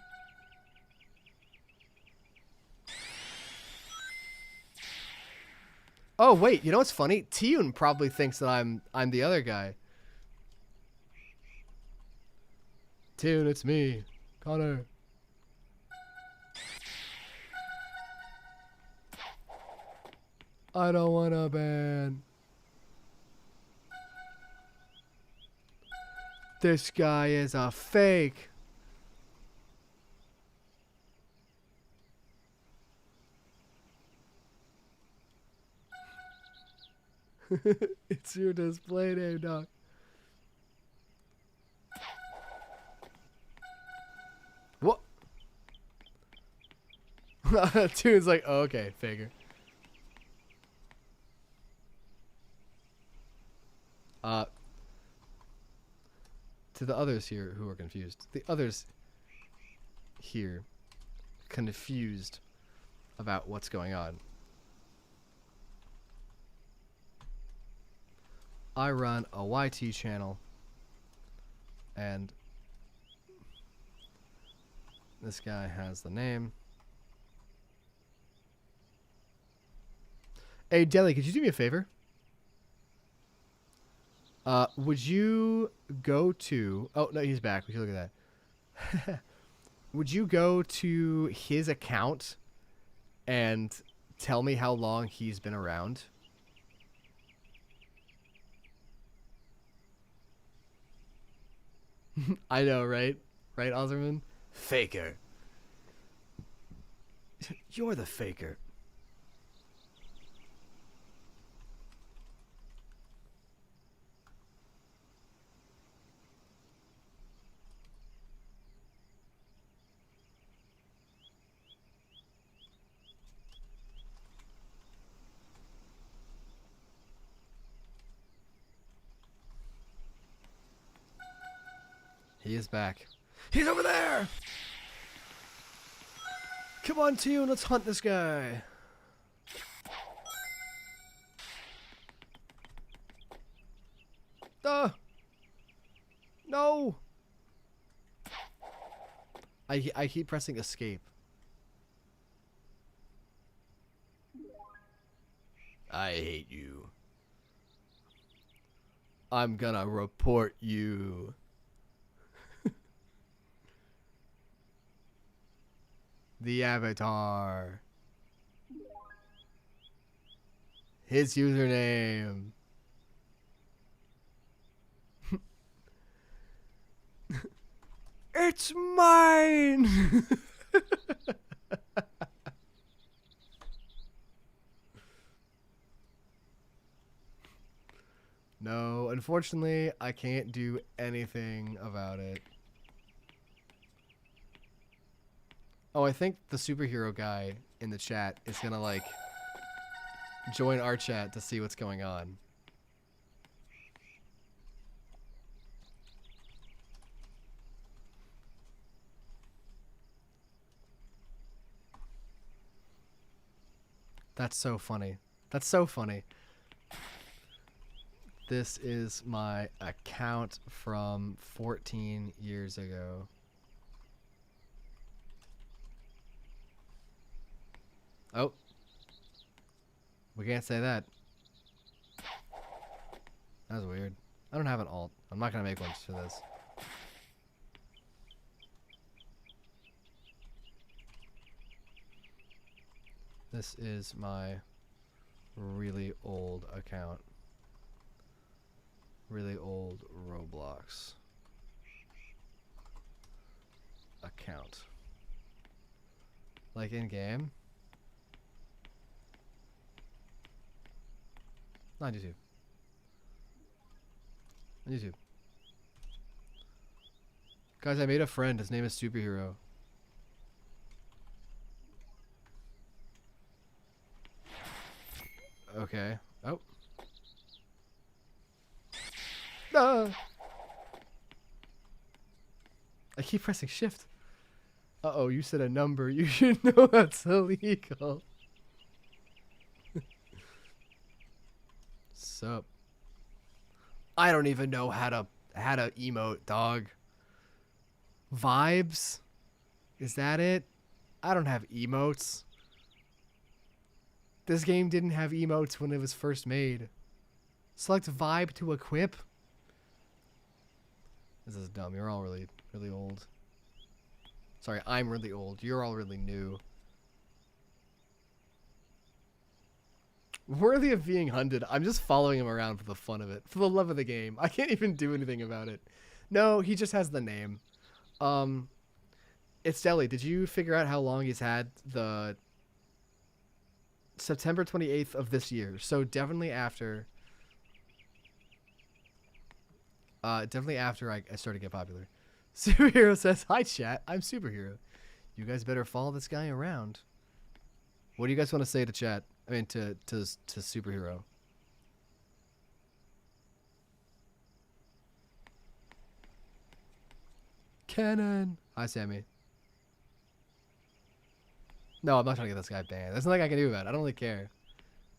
S1: Oh wait, you know what's funny? Tune probably thinks that I'm the other guy. Tune, it's me, Connor. I don't want to ban. This guy is a fake. It's your display name, dog. What? Tune's like, oh, okay, figure. To the others here who are confused. The others here confused about what's going on. I run a YT channel and this guy has the name. Hey, Deli, could you do me a favor? Would you go to... Oh, no, he's back. We can look at that. Would you go to his account and tell me how long he's been around? I know, right? Right, Ozerman? Faker. You're the faker. He is back. He's over there! Come on, Tune, let's hunt this guy. No! I keep pressing escape. I hate you. I'm gonna report you. The avatar. His username. It's mine! No, unfortunately, I can't do anything about it. Oh, I think the superhero guy in the chat is gonna, like, join our chat to see what's going on. That's so funny. That's so funny. This is my account from 14 years ago. Oh. We can't say that. That was weird. I don't have an alt. I'm not gonna make one for this. This is my really old account. Really old Roblox account. Like in game? Not YouTube. On YouTube. Guys, I made a friend. His name is Superhero. Okay. Oh. No. I keep pressing shift. Uh-oh, you said a number. You should know that's illegal. Sup? I don't even know how to emote, dog. Vibes? Is that it? I don't have emotes. This game didn't have emotes when it was first made. Select vibe to equip. This is dumb. You're all really, really old. Sorry, I'm really old. You're all really new. Worthy of being hunted. I'm just following him around for the fun of it. For the love of the game. I can't even do anything about it. No, he just has the name. It's Deli. Did you figure out how long he's had the... September 28th of this year. So definitely after... definitely after I started to get popular. Superhero says, "Hi chat, I'm Superhero. You guys better follow this guy around." What do you guys want to say to chat? I mean to Superhero. Cannon. Hi Sammy. No, I'm not trying to get this guy banned. There's nothing I can do about it. I don't really care.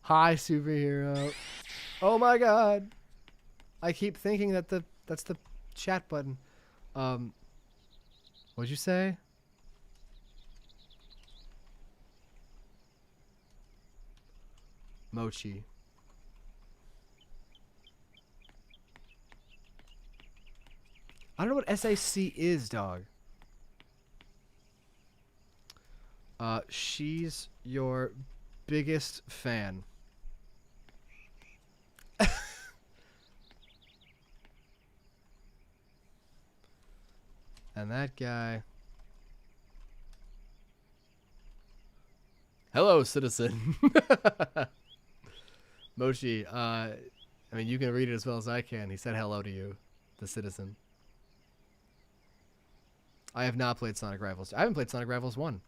S1: Hi Superhero. Oh my god. I keep thinking that that's the chat button. What'd you say? Mochi. I don't know what SAC is, dog. She's your biggest fan. And that guy... Hello, citizen. Mochi, I mean, you can read it as well as I can. He said hello to you, the citizen. I have not played Sonic Rivals. I haven't played Sonic Rivals 1.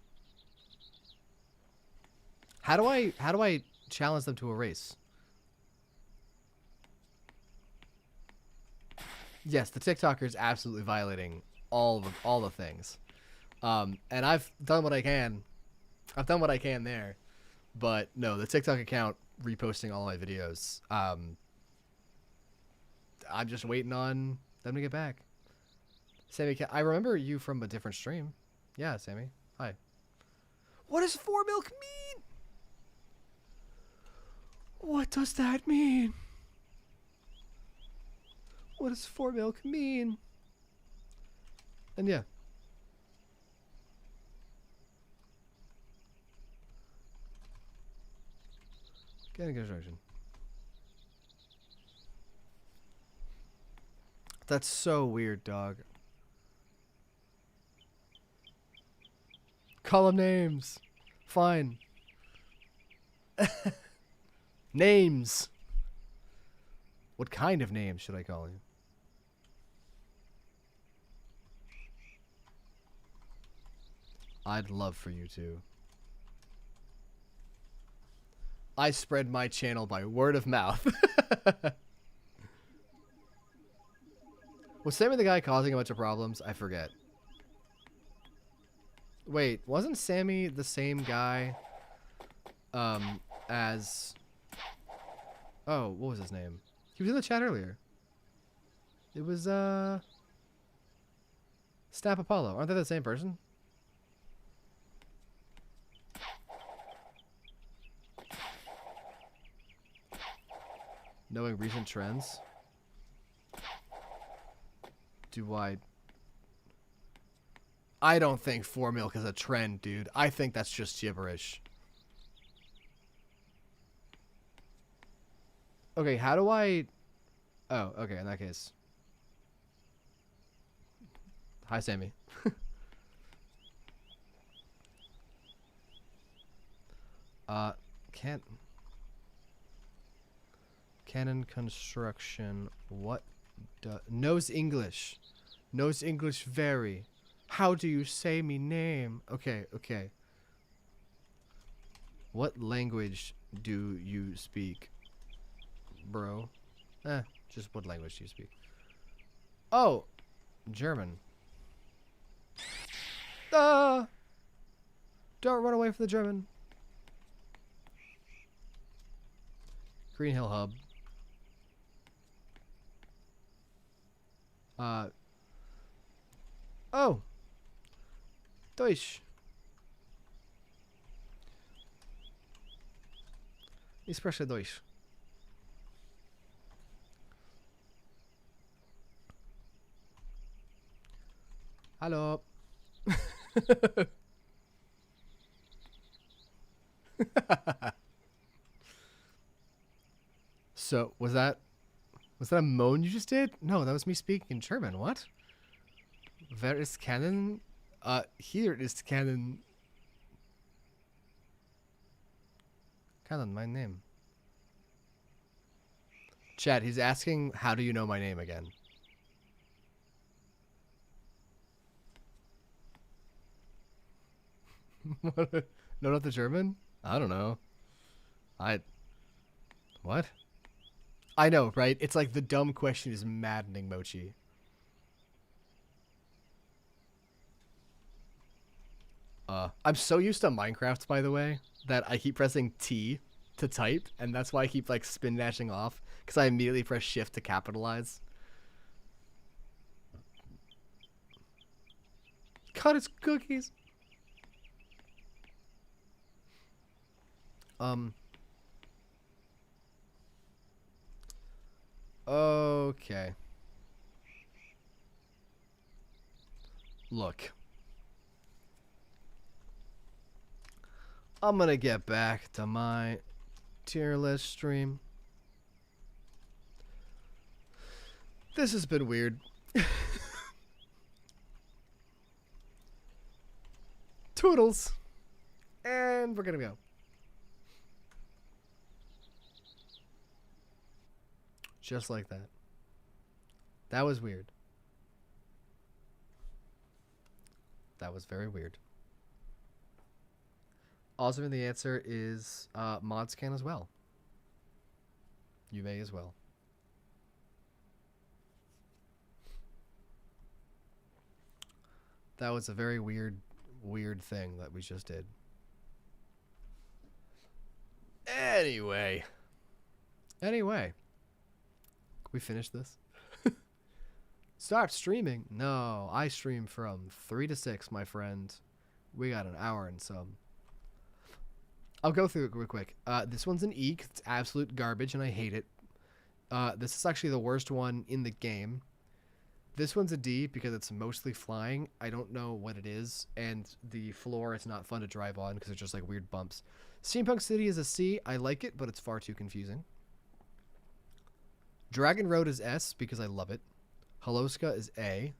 S1: How do I challenge them to a race? Yes, the TikToker is absolutely violating all the things. And I've done what I can. I've done what I can there. But no, the TikTok account reposting all my videos. I'm just waiting on them to get back. Sammy, I remember you from a different stream. Yeah, Sammy. Hi. What does 4 milk mean? What does that mean? What does 4 milk mean? And yeah. Getting construction. That's so weird, dog. Call them names. Fine. Names. What kind of names should I call you? I'd love for you to. I spread my channel by word of mouth. Was Sammy the guy causing a bunch of problems? I forget. Wait, wasn't Sammy the same guy as... Oh, what was his name? He was in the chat earlier. It was, Snap Apollo. Aren't they the same person? Knowing recent trends. do I don't think 4 milk is a trend, dude. I think that's just gibberish. Okay, how do I... Oh, okay, in that case. Hi, Sammy. Can't... Canon construction. What? Knows English. Knows English very. How do you say me name? Okay, okay. What language do you speak, bro? Just what language do you speak? Oh, German. Ah! Don't run away from the German. Green Hill Hub. Oh. Deutsch. Ich spreche Deutsch. Hallo. So, was that a moan you just did? No, that was me speaking in German. What? Where is Canon? Here is Canon. Canon, my name. Chad, he's asking, how do you know my name again? No, not the German? I don't know. What? I know, right? It's like the dumb question is maddening, Mochi. I'm so used to Minecraft, by the way, that I keep pressing T to type, and that's why I keep, like, spin dashing off, because I immediately press Shift to capitalize. God, it's cookies! Okay. Look. I'm gonna get back to my tier list stream. This has been weird. Toodles. And we're gonna go. Just like that. That was weird. That was very weird. Also, the answer is mods can as well. You may as well. That was a very weird thing that we just did. Anyway. We finished this? Start streaming? No, I stream from 3 to 6, my friend. We got an hour and some. I'll go through it real quick. This one's an E, 'cause it's absolute garbage and I hate it. This is actually the worst one in the game. This one's a D because it's mostly flying. I don't know what it is, and the floor is not fun to drive on because it's just like weird bumps. Steampunk City is a C. I like it, but it's far too confusing. Dragon Road is S because I love it. Haloska is A.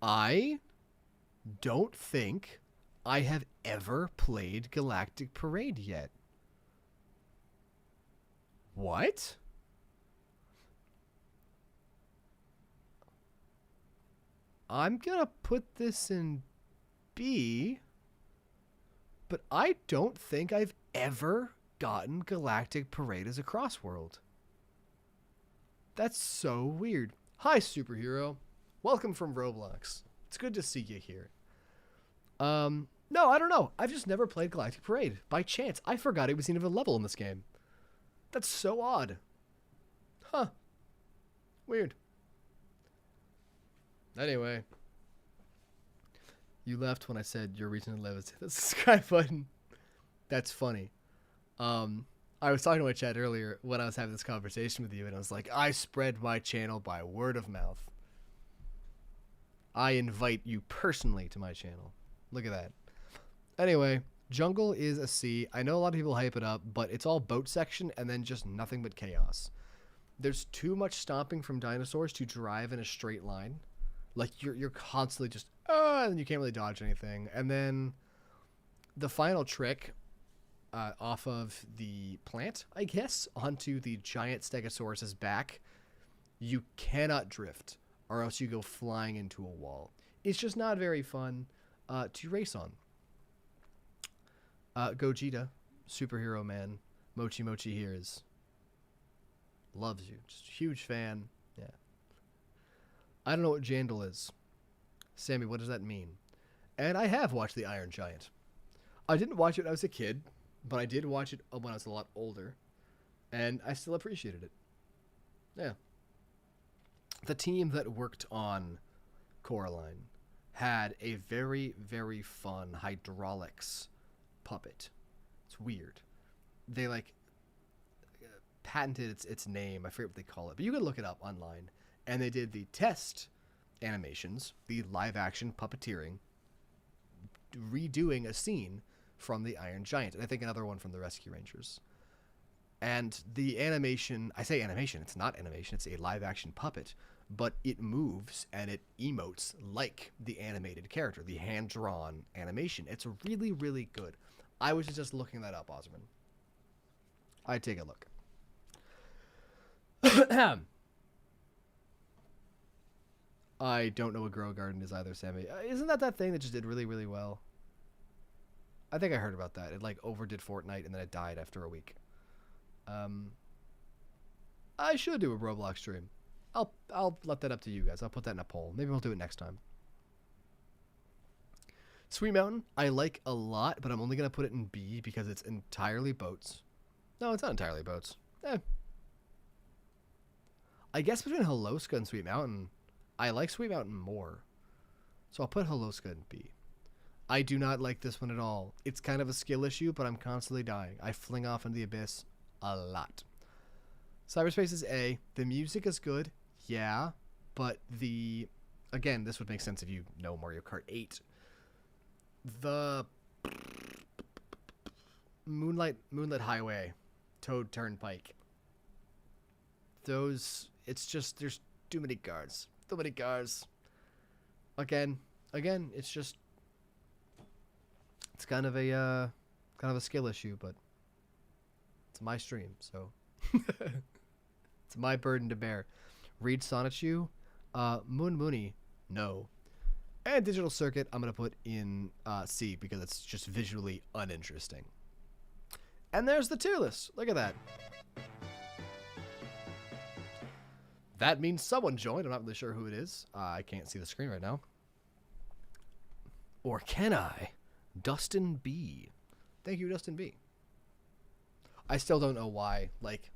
S1: I don't think I have ever played Galactic Parade yet. What? I'm gonna put this in B, but I don't think I've ever gotten Galactic Parade as a crossworld. That's so weird. Hi, superhero. Welcome from Roblox. It's good to see you here. No, I don't know. I've just never played Galactic Parade. By chance, I forgot it was even a level in this game. That's so odd. Huh. Weird. Anyway, you left when I said your reason to live is hit the subscribe button. That's funny. I was talking to my chat earlier when I was having this conversation with you, and I was like, I spread my channel by word of mouth. I invite you personally to my channel. Look at that. Anyway, Jungle is a C. I know a lot of people hype it up, but it's all boat section and then just nothing but chaos. There's too much stomping from dinosaurs to drive in a straight line. Like, you're constantly just, and you can't really dodge anything. And then the final trick, off of the plant, I guess, onto the giant Stegosaurus's back, you cannot drift, or else you go flying into a wall. It's just not very fun to race on. Gogeta, superhero man, Mochi Mochi here is loves you. Just a huge fan. Yeah. I don't know what Jandal is. Sammy, what does that mean? And I have watched The Iron Giant. I didn't watch it when I was a kid, but I did watch it when I was a lot older, and I still appreciated it. Yeah. The team that worked on Coraline had a very, very fun hydraulics puppet. It's weird. They like patented its name. I forget what they call it, but you can look it up online. And they did the test animations, the live action puppeteering, redoing a scene from the Iron Giant, and I think another one from the Rescue Rangers. And the animation, I say animation, it's not animation, it's a live action puppet, but it moves and it emotes like the animated character, the hand-drawn animation. It's really, really good. I was just looking that up, Osman. I'd take a look. I don't know what Grow Garden is either, Sammy. Isn't that thing that just did really, really well? I think I heard about that. It like overdid Fortnite and then it died after a week. I should do a Roblox stream. I'll let that up to you guys. I'll put that in a poll. Maybe we'll do it next time. Sweet Mountain, I like a lot, but I'm only going to put it in B because it's entirely boats. No, it's not entirely boats. I guess between Holoska and Sweet Mountain, I like Sweet Mountain more. So I'll put Holoska in B. I do not like this one at all. It's kind of a skill issue, but I'm constantly dying. I fling off into the abyss a lot. Cyberspace is A. The music is good, yeah, but again, this would make sense if you know Mario Kart 8. The Moonlight Highway, Toad Turnpike. It's just, there's too many cars. Too many cars. Again, it's just, it's kind of a skill issue, but it's my stream, so it's my burden to bear. Read Sonichu, Moon Mooney, no. And Digital Circuit, I'm going to put in C because it's just visually uninteresting. And there's the tier list. Look at that. That means someone joined. I'm not really sure who it is. I can't see the screen right now. Or can I? Dustin B. Thank you, Dustin B. I still don't know why. Like,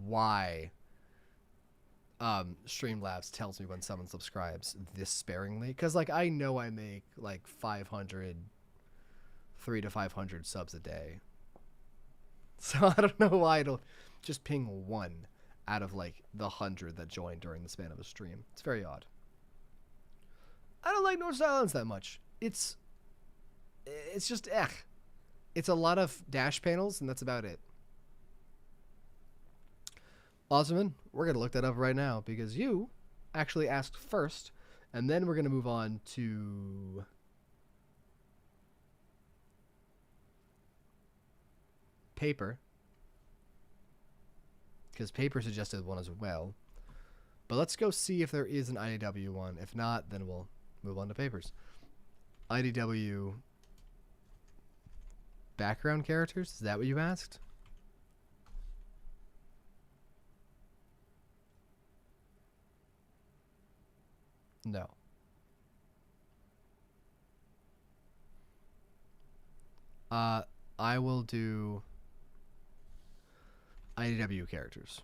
S1: why Streamlabs tells me when someone subscribes this sparingly. Because, like, I know I make, like, 300 to 500 subs a day. So I don't know why it'll just ping one out of, like, the 100 that joined during the span of a stream. It's very odd. I don't like North Silence that much. It's just, It's a lot of dash panels, and that's about it. Osman, we're going to look that up right now because you actually asked first, and then we're going to move on to Paper, because Paper suggested one as well. But let's go see if there is an IDW one. If not, then we'll move on to Papers. IDW background characters? Is that what you asked? No. I will do IDW characters.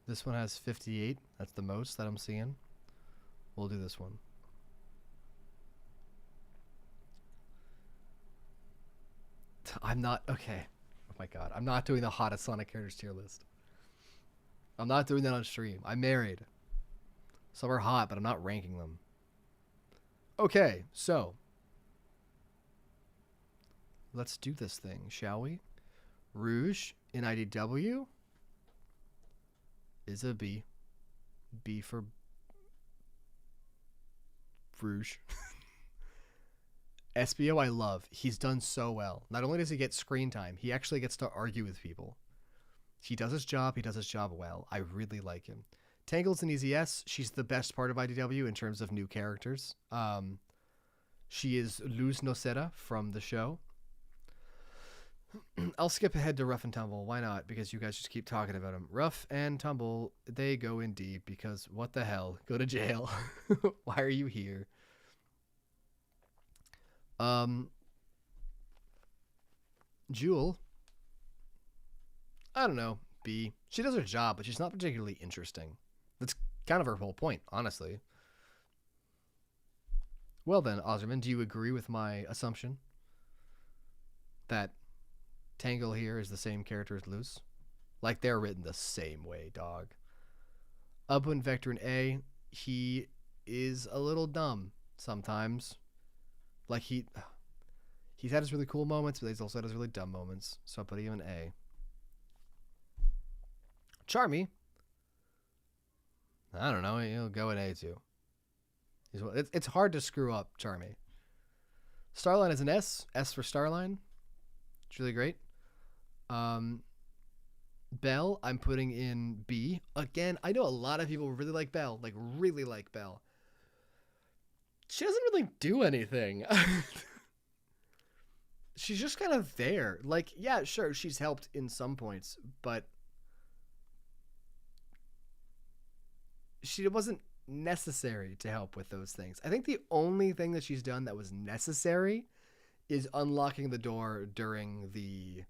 S1: This one has 58. That's the most that I'm seeing. We'll do this one. I'm not... Okay. Oh my god. I'm not doing the hottest Sonic characters tier list. I'm not doing that on stream. I'm married. Some are hot, but I'm not ranking them. Okay, so... let's do this thing, shall we? Rouge in IDW is a B. B for Rouge. SBO I love. He's done so well. Not only does he get screen time, he actually gets to argue with people. He does his job. He does his job well. I really like him. Tangled's an easy S. She's the best part of IDW in terms of new characters. She is Luz Nocera from the show. I'll skip ahead to Rough and Tumble. Why not? Because you guys just keep talking about him. Rough and Tumble, they go in deep because what the hell? Go to jail. Why are you here? Jewel. I don't know. B. She does her job, but she's not particularly interesting. That's kind of her whole point, honestly. Well then, Ozerman, do you agree with my assumption that Tangle here is the same character as Luz? Like, they're written the same way, dog. Upwind Vector in A, he is a little dumb sometimes. Like, he's had his really cool moments, but he's also had his really dumb moments. So I'll put him in A. Charmy. I don't know. He'll go in A too. It's hard to screw up Charmy. Starline is an S. S for Starline. It's really great. Belle, I'm putting in B. Again, I know a lot of people really like Belle. Like, really like Belle. She doesn't really do anything. She's just kind of there. Like, yeah, sure, she's helped in some points, but she wasn't necessary to help with those things. I think the only thing that she's done that was necessary is unlocking the door during the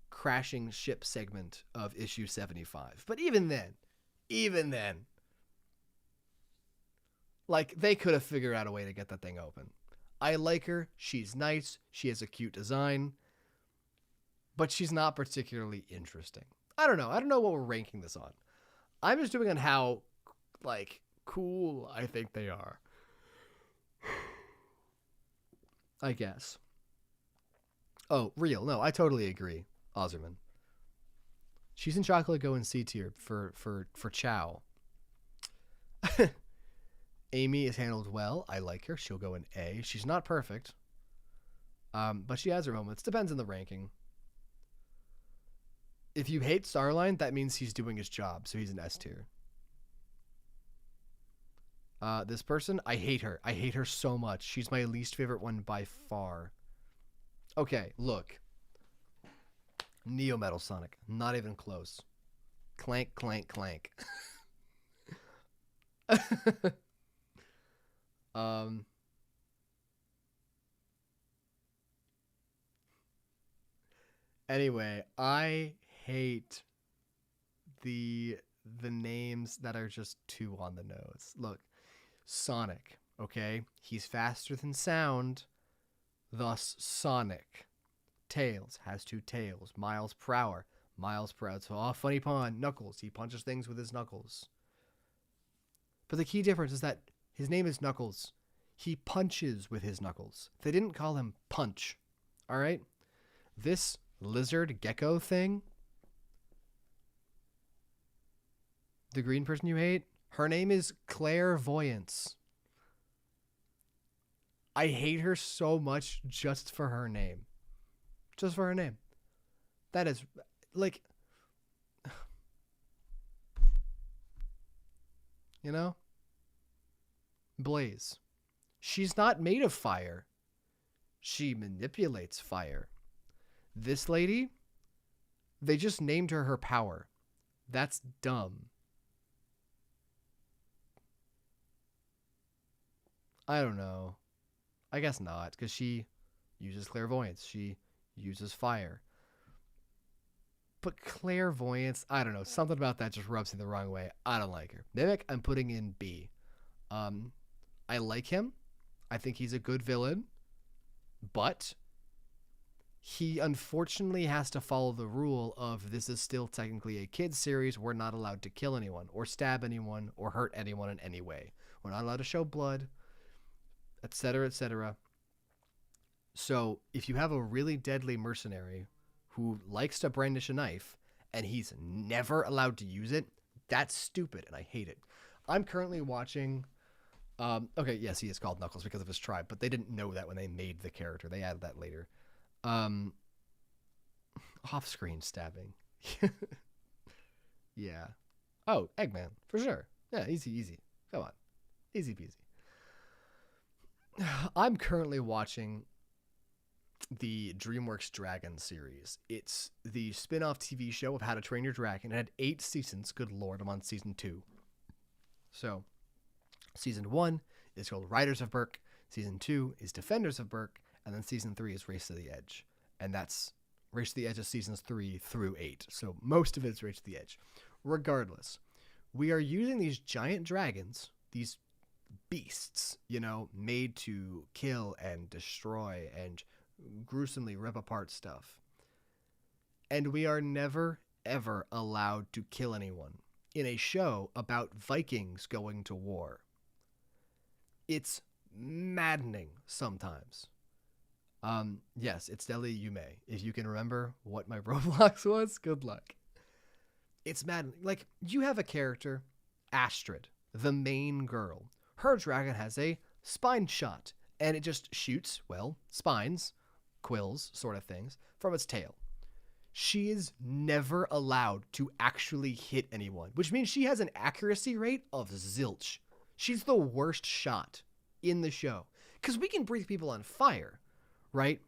S1: crashing ship segment of issue 75. But even then, like, they could have figured out a way to get that thing open. I like her. She's nice. She has a cute design. But she's not particularly interesting. I don't know. I don't know what we're ranking this on. I'm just doing on how, like, cool I think they are. I guess. Oh, real. No, I totally agree, Ozerman. She's in Chocolate Go in C tier for Chow. Amy is handled well. I like her. She'll go in A. She's not perfect. But she has her moments. Depends on the ranking. If you hate Starline, that means he's doing his job, so he's an S tier. This person, I hate her. I hate her so much. She's my least favorite one by far. Okay, look. Neo Metal Sonic. Not even close. Clank, clank, clank. Anyway, I hate the names that are just too on the nose. Look, Sonic, okay? He's faster than sound, thus Sonic. Tails has 2 tails. Miles per hour. Miles per hour. So, funny pun. Knuckles. He punches things with his knuckles. But the key difference is that his name is Knuckles. He punches with his knuckles. They didn't call him Punch. All right? This lizard gecko thing, the green person you hate, her name is Clairvoyance. I hate her so much just for her name. Just for her name. That is, like, you know? Blaze. She's not made of fire. She manipulates fire. This lady, they just named her power. That's dumb. I don't know. I guess not, because she uses clairvoyance. She uses fire. But clairvoyance, I don't know. Something about that just rubs me the wrong way. I don't like her. Mimic, I'm putting in B. I like him. I think he's a good villain. But he unfortunately has to follow the rule of this is still technically a kid's series. We're not allowed to kill anyone or stab anyone or hurt anyone in any way. We're not allowed to show blood, etc., etc. So if you have a really deadly mercenary who likes to brandish a knife and he's never allowed to use it, that's stupid and I hate it. I'm currently watching... okay, yes, he is called Knuckles because of his tribe, but they didn't know that when they made the character. They added that later. Off-screen stabbing. Yeah. Oh, Eggman, for sure. Yeah, easy. Come on. Easy peasy. I'm currently watching the DreamWorks Dragon series. It's the spin-off TV show of How to Train Your Dragon. It had 8 seasons. Good lord, I'm on season 2. So, season 1 is called Riders of Berk. Season 2 is Defenders of Berk. And then season 3 is Race to the Edge. And that's Race to the Edge of seasons 3 through 8. So most of it's Race to the Edge. Regardless, we are using these giant dragons, these beasts, you know, made to kill and destroy and gruesomely rip apart stuff. And we are never, ever allowed to kill anyone in a show about Vikings going to war. It's maddening sometimes. Yes, it's Deli Yume. If you can remember what my Roblox was, good luck. It's maddening. Like, you have a character, Astrid, the main girl. Her dragon has a spine shot, and it just shoots, well, spines, quills, sort of things, from its tail. She is never allowed to actually hit anyone, which means she has an accuracy rate of zilch. She's the worst shot in the show. Because we can breathe people on fire, right?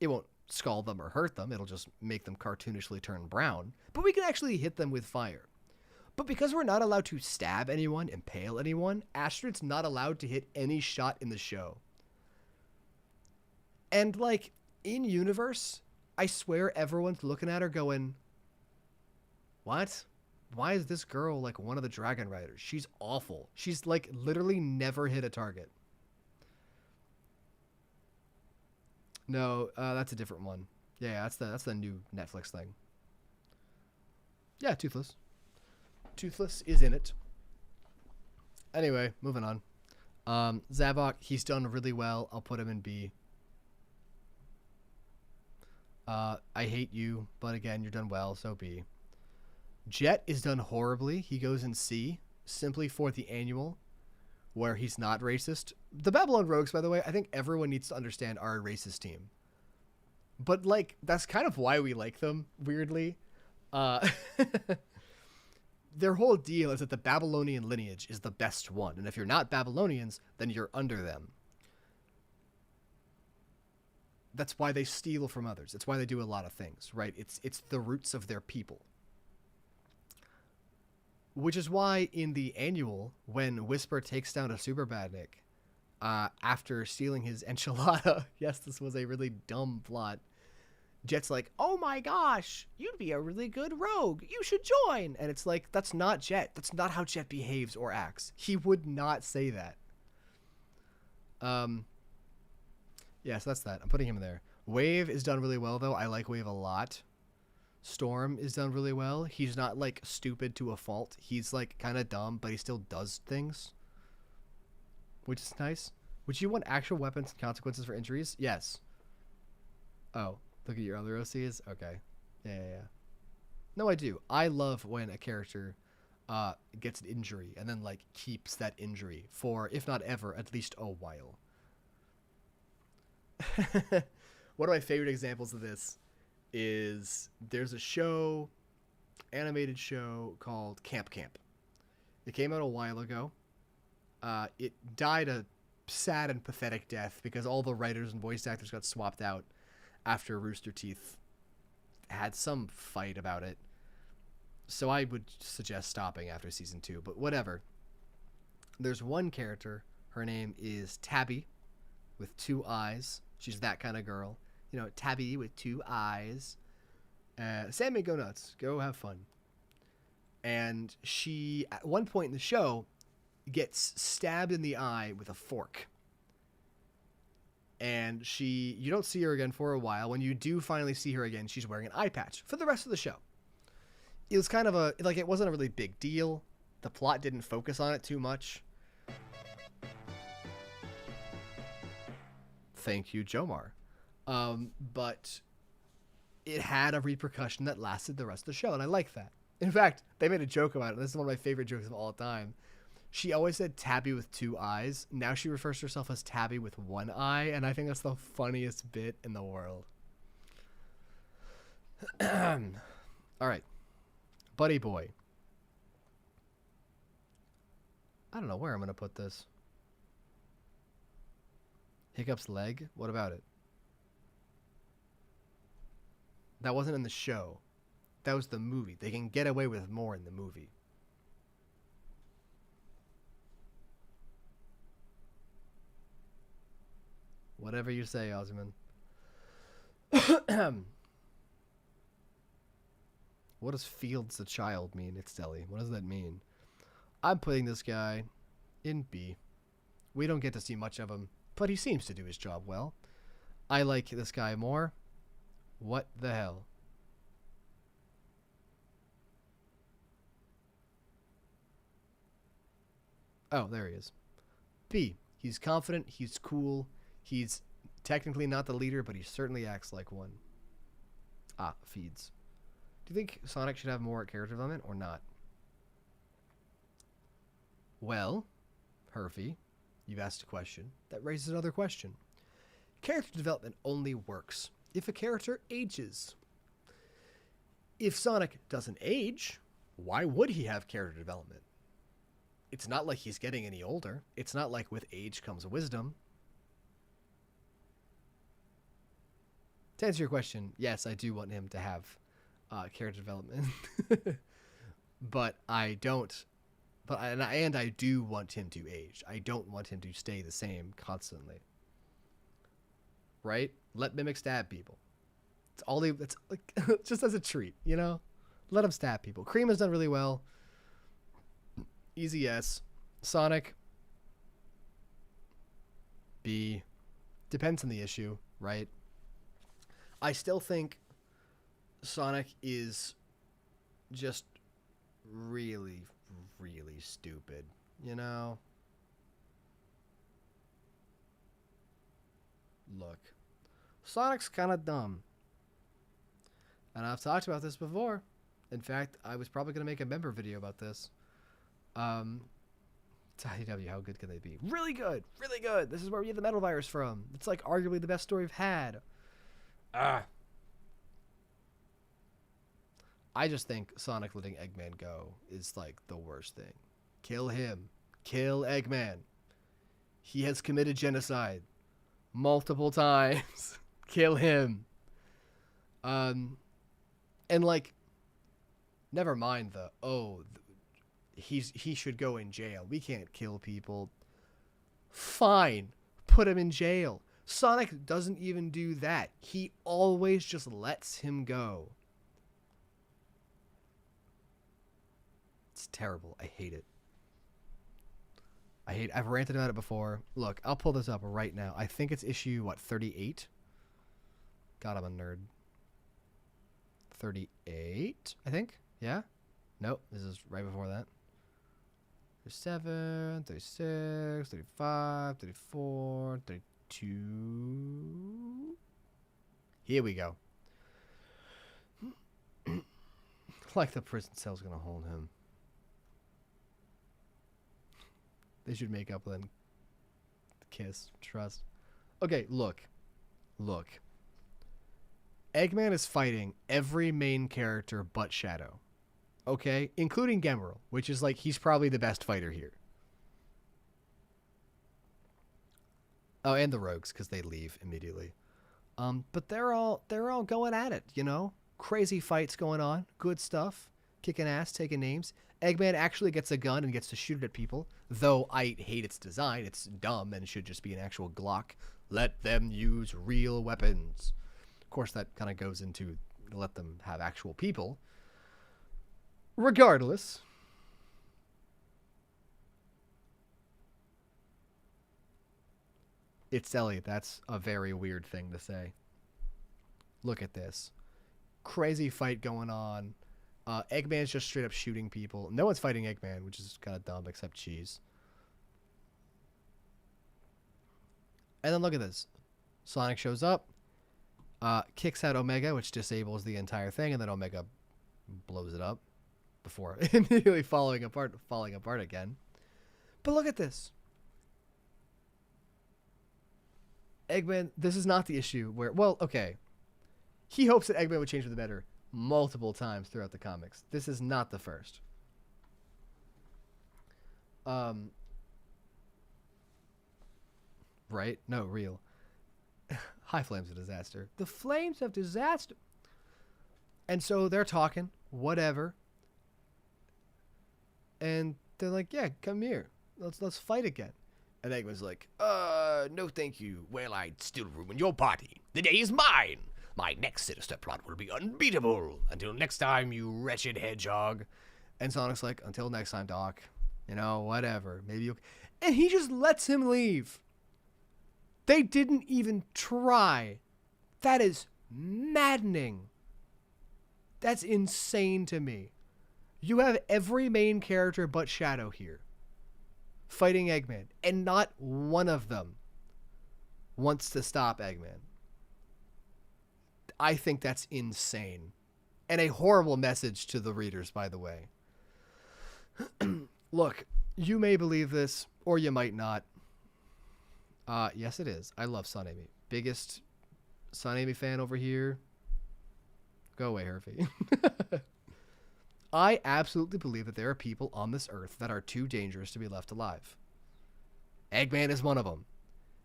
S1: It won't scald them or hurt them. It'll just make them cartoonishly turn brown. But we can actually hit them with fire. But because we're not allowed to stab anyone, impale anyone, Astrid's not allowed to hit any shot in the show. And, like, in universe, I swear everyone's looking at her going, what? Why is this girl, like, one of the Dragon Riders? She's awful. She's, like, literally never hit a target. No, that's a different one. Yeah, that's the new Netflix thing. Yeah, Toothless. Toothless is in it. Anyway, moving on. Zavok, he's done really well. I'll put him in B. I hate you, but again, you're done well, so B. Jet is done horribly. He goes in C, simply for the annual, where he's not racist. The Babylon Rogues, by the way, I think everyone needs to understand are a racist team. But, like, that's kind of why we like them, weirdly. Their whole deal is that the Babylonian lineage is the best one. And if you're not Babylonians, then you're under them. That's why they steal from others. It's why they do a lot of things, right? It's the roots of their people. Which is why in the annual, when Whisper takes down a Super Badnik, after stealing his enchilada, yes, this was a really dumb plot, Jet's like, oh my gosh, you'd be a really good rogue. You should join. And it's like, that's not Jet. That's not how Jet behaves or acts. He would not say that. Yeah, so that's that. I'm putting him in there. Wave is done really well, though. I like Wave a lot. Storm is done really well. He's not, like, stupid to a fault. He's, like, kind of dumb, but he still does things, which is nice. Would you want actual weapons and consequences for injuries? Yes. Oh, look at your other OCs? Okay. Yeah. No, I do. I love when a character gets an injury and then, like, keeps that injury for, if not ever, at least a while. One of my favorite examples of this is there's a show, animated show called Camp. It came out a while ago. It died a sad and pathetic death because all the writers and voice actors got swapped out after Rooster Teeth had some fight about it. So I would suggest stopping after season 2, but whatever. There's one character. Her name is Tabby with 2 eyes. She's that kind of girl. You know, Tabby with 2 eyes. Sammy, go nuts. Go have fun. And she, at one point in the show, gets stabbed in the eye with a fork. And you don't see her again for a while. When you do finally see her again, she's wearing an eye patch for the rest of the show. It was kind of it wasn't a really big deal. The plot didn't focus on it too much. Thank you, Jomar. But it had a repercussion that lasted the rest of the show, and I like that. In fact, they made a joke about it. This is one of my favorite jokes of all time. She always said Tabby with 2 eyes. Now she refers to herself as Tabby with 1 eye, and I think that's the funniest bit in the world. All right. Buddy Boy. I don't know where I'm going to put this. Hiccup's leg? What about it? That wasn't in the show. That was the movie. They can get away with more in the movie. Whatever you say, Osman. What does Fields the Child mean? It's Deli. What does that mean? I'm putting this guy in B. We don't get to see much of him, but he seems to do his job well. I like this guy more. What the hell? Oh, there he is. B. He's confident. He's cool. He's technically not the leader, but he certainly acts like one. Ah, feeds. Do you think Sonic should have more character development or not? Well, Herfy, you've asked a question. That raises another question. Character development only works if a character ages. If Sonic doesn't age, why would he have character development? It's not like he's getting any older. It's not like with age comes wisdom. To answer your question, yes, I do want him to have character development. But I don't. And I do want him to age. I don't want him to stay the same constantly. Right? Let Mimic stab people. It's all that's like, just as a treat, you know? Let him stab people. Cream has done really well. Easy S. Sonic. B. Depends on the issue, right? I still think Sonic is just really, really stupid, you know? Look. Sonic's kind of dumb. And I've talked about this before. In fact, I was probably going to make a member video about this. IDW, how good can they be? Really good! Really good! This is where we get the Metal Virus from. It's like arguably the best story we've had. I just think Sonic letting Eggman go is like the worst thing. Kill him. Kill Eggman. He has committed genocide multiple times. Kill him. And like, never mind he should go in jail. We can't kill people. Fine. Put him in jail. Sonic doesn't even do that. He always just lets him go. It's terrible. I hate it. I've ranted about it before. Look, I'll pull this up right now. I think it's issue, 38? God, I'm a nerd. 38, I think? Yeah? Nope, this is right before that. 37, 36, 35, 34, 32. Here we go. Like the prison cell's gonna hold him. They should make up then. Kiss. Trust. Okay, look. Eggman is fighting every main character but Shadow. Okay? Including Gemerl, which is like, he's probably the best fighter here. Oh, and the Rogues, because they leave immediately. But they're all going at it, you know? Crazy fights going on. Good stuff. Kicking ass, taking names. Eggman actually gets a gun and gets to shoot it at people, though I hate its design. It's dumb and should just be an actual Glock. Let them use real weapons. Of course, that kind of goes into going to let them have actual people. Regardless, it's Ellie. That's a very weird thing to say. Look at this. Crazy fight going on. Eggman's just straight up shooting people. No one's fighting Eggman, which is kind of dumb, except Cheese. And then look at this. Sonic shows up, kicks out Omega, which disables the entire thing, and then Omega blows it up before immediately falling apart again. But look at this. Eggman, this is not the issue where, well, okay. He hopes that Eggman would change for the better multiple times throughout the comics. This is not the first. Right? No, real. High flames of disaster. The flames of disaster. And so they're talking, whatever. And they're like, yeah, come here. Let's fight again. And Eggman's like, no thank you. Well, I'd still ruin your party. The day is mine. My next sinister plot will be unbeatable. Until next time, you wretched hedgehog. And Sonic's like, until next time, Doc. You know, whatever. Maybe you... And he just lets him leave. They didn't even try. That is maddening. That's insane to me. You have every main character but Shadow here fighting Eggman, and not one of them wants to stop Eggman. I think that's insane. And a horrible message to the readers, by the way. Look, you may believe this, or you might not. Yes, it is. I love Son Amy. Biggest Son Amy fan over here. Go away, Hervey. I absolutely believe that there are people on this earth that are too dangerous to be left alive. Eggman is one of them.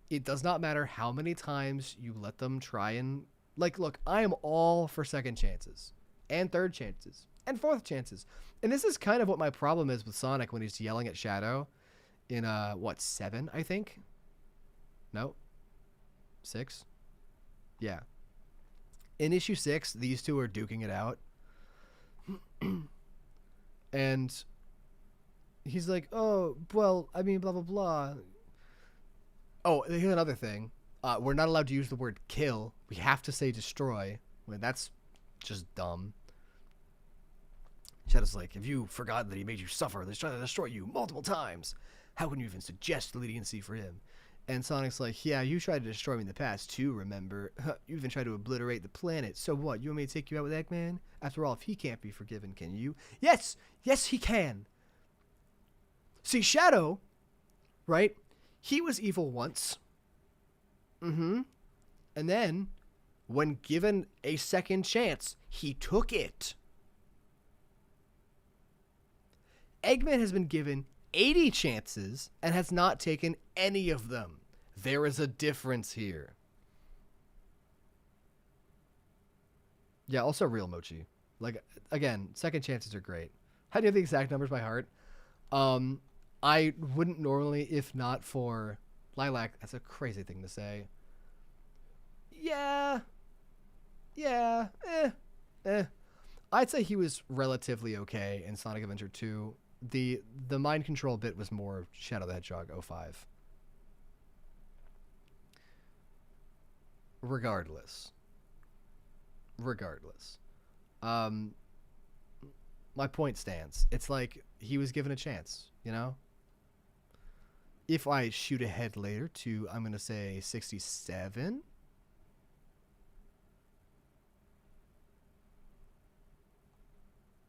S1: It does not matter how many times you let them try and... Like, look, I am all for second chances. And third chances. And fourth chances. And this is kind of what my problem is with Sonic when he's yelling at Shadow in, 7, I think? No? 6? Yeah. In issue 6, these two are duking it out. And he's like, oh, well, I mean, blah, blah, blah. Oh, here's another thing. We're not allowed to use the word kill. We have to say destroy. I mean, that's just dumb. Shadow's like, have you forgotten that he made you suffer? He's trying to destroy you multiple times. How can you even suggest leniency for him? And Sonic's like, yeah, you tried to destroy me in the past too, remember? You even tried to obliterate the planet. So what, you want me to take you out with Eggman? After all, if he can't be forgiven, can you? Yes! Yes, he can! See, Shadow, right? He was evil once. Mm-hmm. And then, when given a second chance, he took it. Eggman has been given 80 chances and has not taken any of them. There is a difference here. Yeah, also real Mochi. Like, again, second chances are great. How do you have the exact numbers by heart? I wouldn't normally, if not for Lilac. That's a crazy thing to say. Yeah. I'd say he was relatively okay in Sonic Adventure 2. The mind control bit was more Shadow the Hedgehog 05. Regardless. My point stands. It's like he was given a chance, you know? If I shoot ahead later to, I'm going to say 67.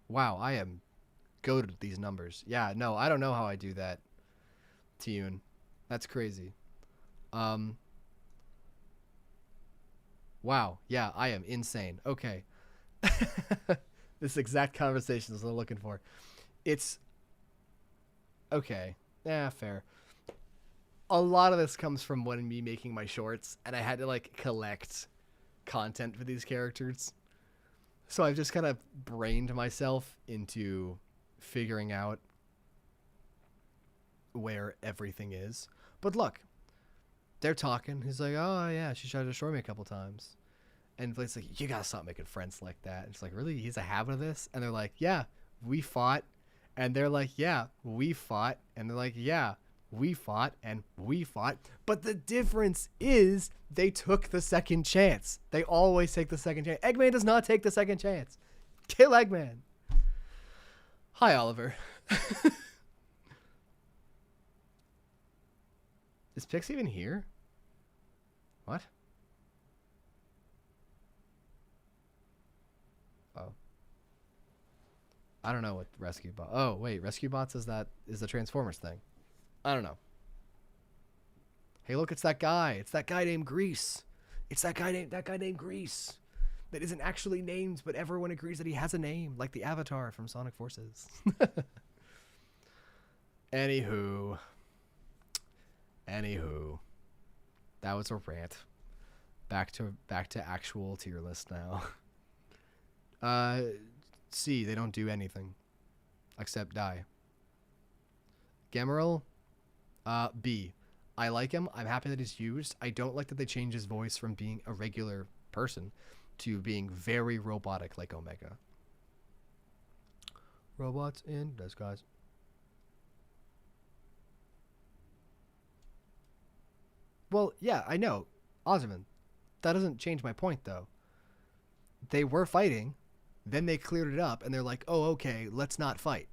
S1: Wow, I am goated with these numbers. Yeah, no, I don't know how I do that, Tune. That's crazy. Wow, yeah, I am insane. Okay. This exact conversation is what I'm looking for. It's... Okay. Yeah, fair. A lot of this comes from when me making my shorts, and I had to, like, collect content for these characters. So I've just kind of brained myself into figuring out where everything is. But look, they're talking. He's like, oh, yeah, she tried to destroy me a couple times. And Blade's like, you gotta stop making friends like that. And it's like, really? He's a habit of this? And they're like, yeah, we fought. And they're like, yeah, we fought. And they're like, yeah, we fought. And we fought. But the difference is they took the second chance. They always take the second chance. Eggman does not take the second chance. Kill Eggman. Hi, Oliver. Is Pix even here? What? Oh. I don't know what Rescue Bot... Oh, wait. Rescue Bots is the Transformers thing. I don't know. Hey, look, it's that guy. It's that guy named Grease. It's that guy named Grease. That isn't actually named, but everyone agrees that he has a name, like the Avatar from Sonic Forces. Anywho. That was a rant. Back to actual tier list now. C, they don't do anything except die. Gemeril, B. I like him. I'm happy that he's used. I don't like that they changed his voice from being a regular person to being very robotic like Omega. Robots in disguise. Well, yeah, I know. Ozyman. That doesn't change my point, though. They were fighting, then they cleared it up, and they're like, oh, okay, let's not fight.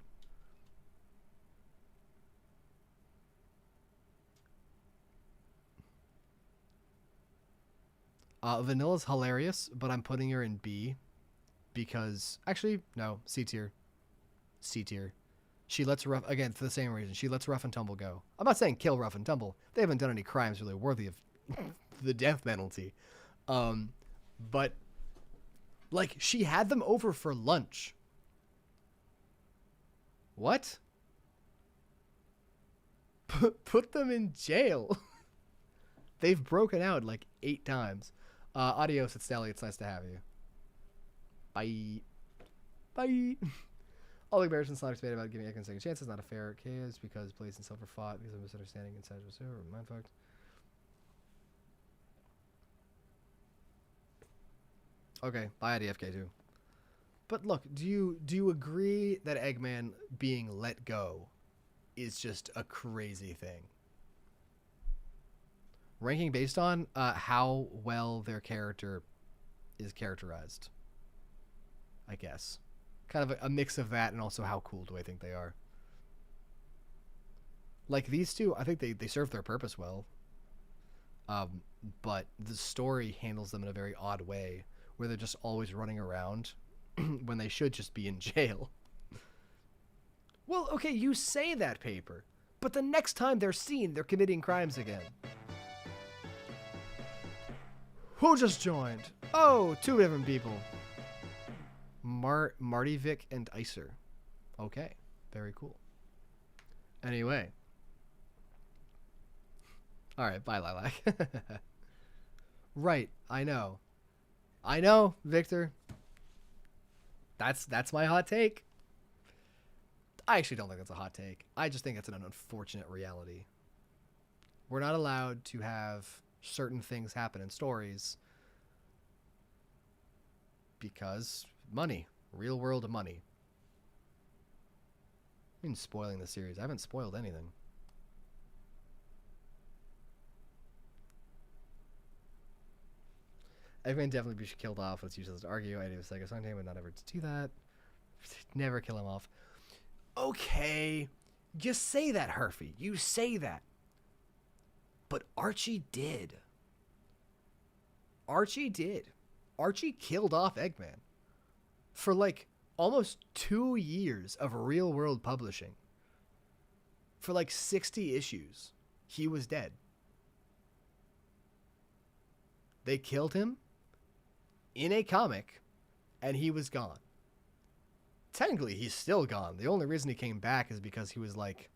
S1: Vanilla's hilarious, but I'm putting her in B because... Actually, no, C tier. C tier. She lets Rough... Again, for the same reason. She lets Rough and Tumble go. I'm not saying kill Rough and Tumble. They haven't done any crimes really worthy of the death penalty. But, like, she had them over for lunch. What? Put them in jail. They've broken out like 8 times. Adios, it's Sally. It's nice to have you. Bye. Bye. All the embarrassments not made about giving Eggman second chances. Not a fair case because Blaze and Silver fought because of misunderstanding and Sage was mind fucked. Okay, bye IDFK too. But look, do you agree that Eggman being let go is just a crazy thing? Ranking based on how well their character is characterized, I guess. Kind of a mix of that and also how cool do I think they are. Like these two, I think they serve their purpose well. But the story handles them in a very odd way where they're just always running around when they should just be in jail. Well, okay, you say that, Paper, but the next time they're seen, they're committing crimes again. Who just joined? Oh, 2 different people. Marty Vic and Icer. Okay, very cool. Anyway. All right, bye, Lilac. Right, I know. I know, Victor. That's my hot take. I actually don't think that's a hot take. I just think it's an unfortunate reality. We're not allowed to have certain things happen in stories because money. Real world money. I mean, spoiling the series. I haven't spoiled anything. Eggman definitely be killed off. It's useless to argue. I do a Sega Song Team would not ever do that. Never kill him off. Okay. Just say that, Herfy. You say that. But Archie did. Archie did. Archie killed off Eggman. For like almost 2 years of real world publishing. For like 60 issues. He was dead. They killed him in a comic and he was gone. Technically, he's still gone. The only reason he came back is because he was like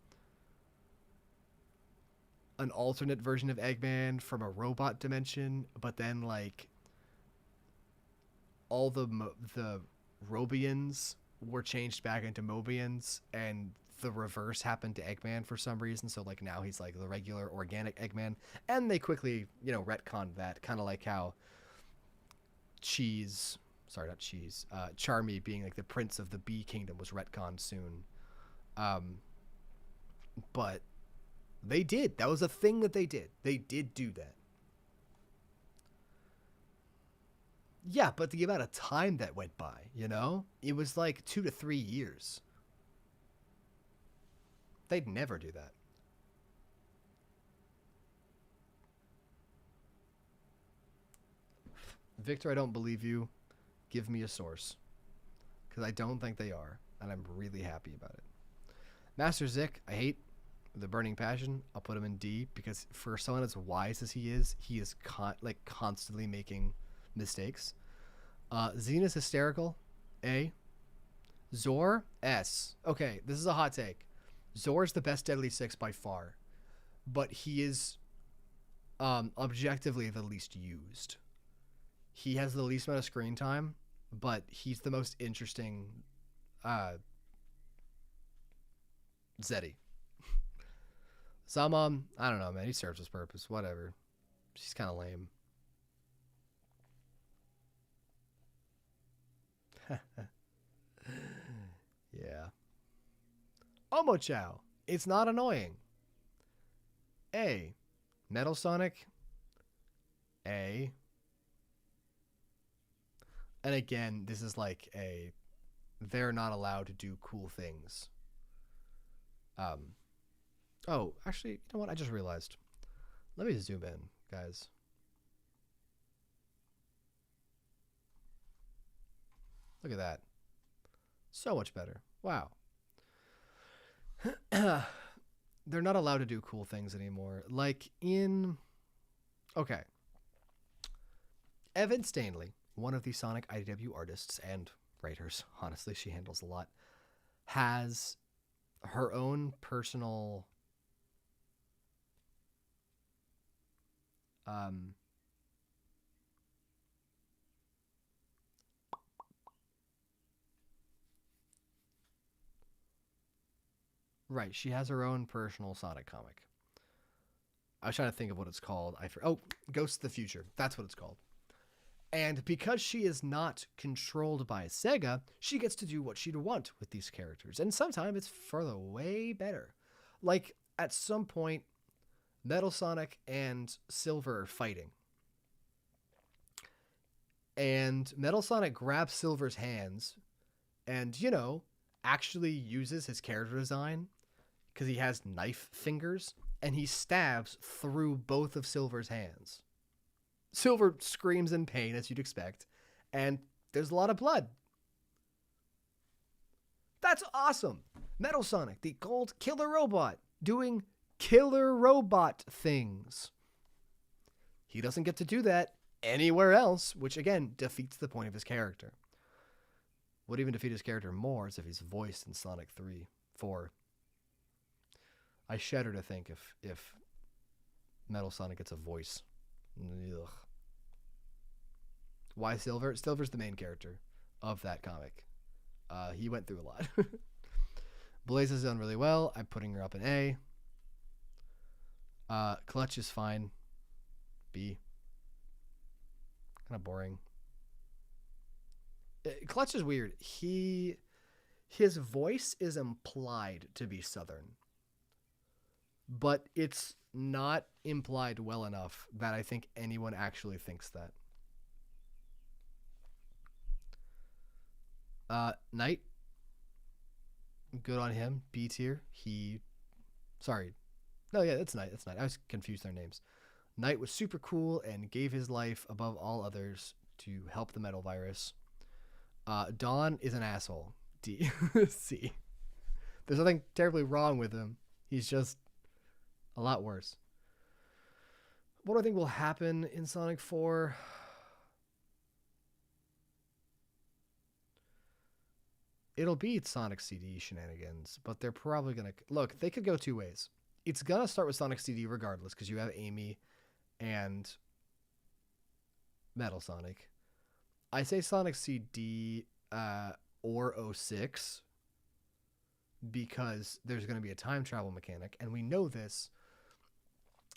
S1: an alternate version of Eggman from a robot dimension, but then like all the Robians were changed back into Mobians, and the reverse happened to Eggman for some reason. So like now he's like the regular organic Eggman, and they quickly, you know, retconned that, kind of like how Cheese, sorry, not Cheese, Charmy being like the prince of the bee kingdom was retconned soon. But they did. That was a thing that they did. They did do that. Yeah, but the amount of time that went by, you know? It was like 2 to 3 years. They'd never do that. Victor, I don't believe you. Give me a source. Because I don't think they are. And I'm really happy about it. Master Zik, I hate the burning passion. I'll put him in D. Because for someone as wise as he is constantly making mistakes. Xena's hysterical. A. Zor, S. Okay, this is a hot take. Zor's the best Deadly Six by far. But he is objectively the least used. He has the least amount of screen time, but he's the most interesting Zeddy. Samam, I don't know, man. He serves his purpose. Whatever. She's kind of lame. Yeah. Omochao. It's not annoying. A. Metal Sonic. A. And again, this is like a... They're not allowed to do cool things. Oh, actually, you know what? I just realized. Let me zoom in, guys. Look at that. So much better. Wow. They're not allowed to do cool things anymore. Like in... Okay. Evan Stanley, one of the Sonic IDW artists and writers, honestly, she handles a lot, has her own personal... Right, she has her own personal Sonic comic. I was trying to think of what it's called. Ghosts of the Future. That's what it's called. And because she is not controlled by Sega, she gets to do what she'd want with these characters. And sometimes it's for the way better. Like, at some point, Metal Sonic and Silver are fighting. And Metal Sonic grabs Silver's hands and, you know, actually uses his character design because he has knife fingers, and he stabs through both of Silver's hands. Silver screams in pain, as you'd expect, and there's a lot of blood. That's awesome! Metal Sonic, the gold killer robot, doing killer robot things. He doesn't get to do that anywhere else, which again defeats the point of his character. Would even defeat his character more as if he's voiced in Sonic 4. I shudder to think if Metal Sonic gets a voice. Ugh. Why Silver? Silver's the main character of that comic. He went through a lot. Blaze has done really well. I'm putting her up in A. Clutch is fine. B. Kind of boring. Clutch is weird. His voice is implied to be Southern, but it's not implied well enough that I think anyone actually thinks that. Knight, good on him. B tier. That's Knight. That's Knight. I was confused their names. Knight was super cool and gave his life above all others to help the metal virus. Dawn is an asshole. D. C. There's nothing terribly wrong with him. He's just a lot worse. What do I think will happen in Sonic 4? It'll be Sonic CD shenanigans, but they're probably going to... Look, they could go two ways. It's going to start with Sonic CD regardless, because you have Amy and Metal Sonic. I say Sonic CD or 06 because there's going to be a time travel mechanic, and we know this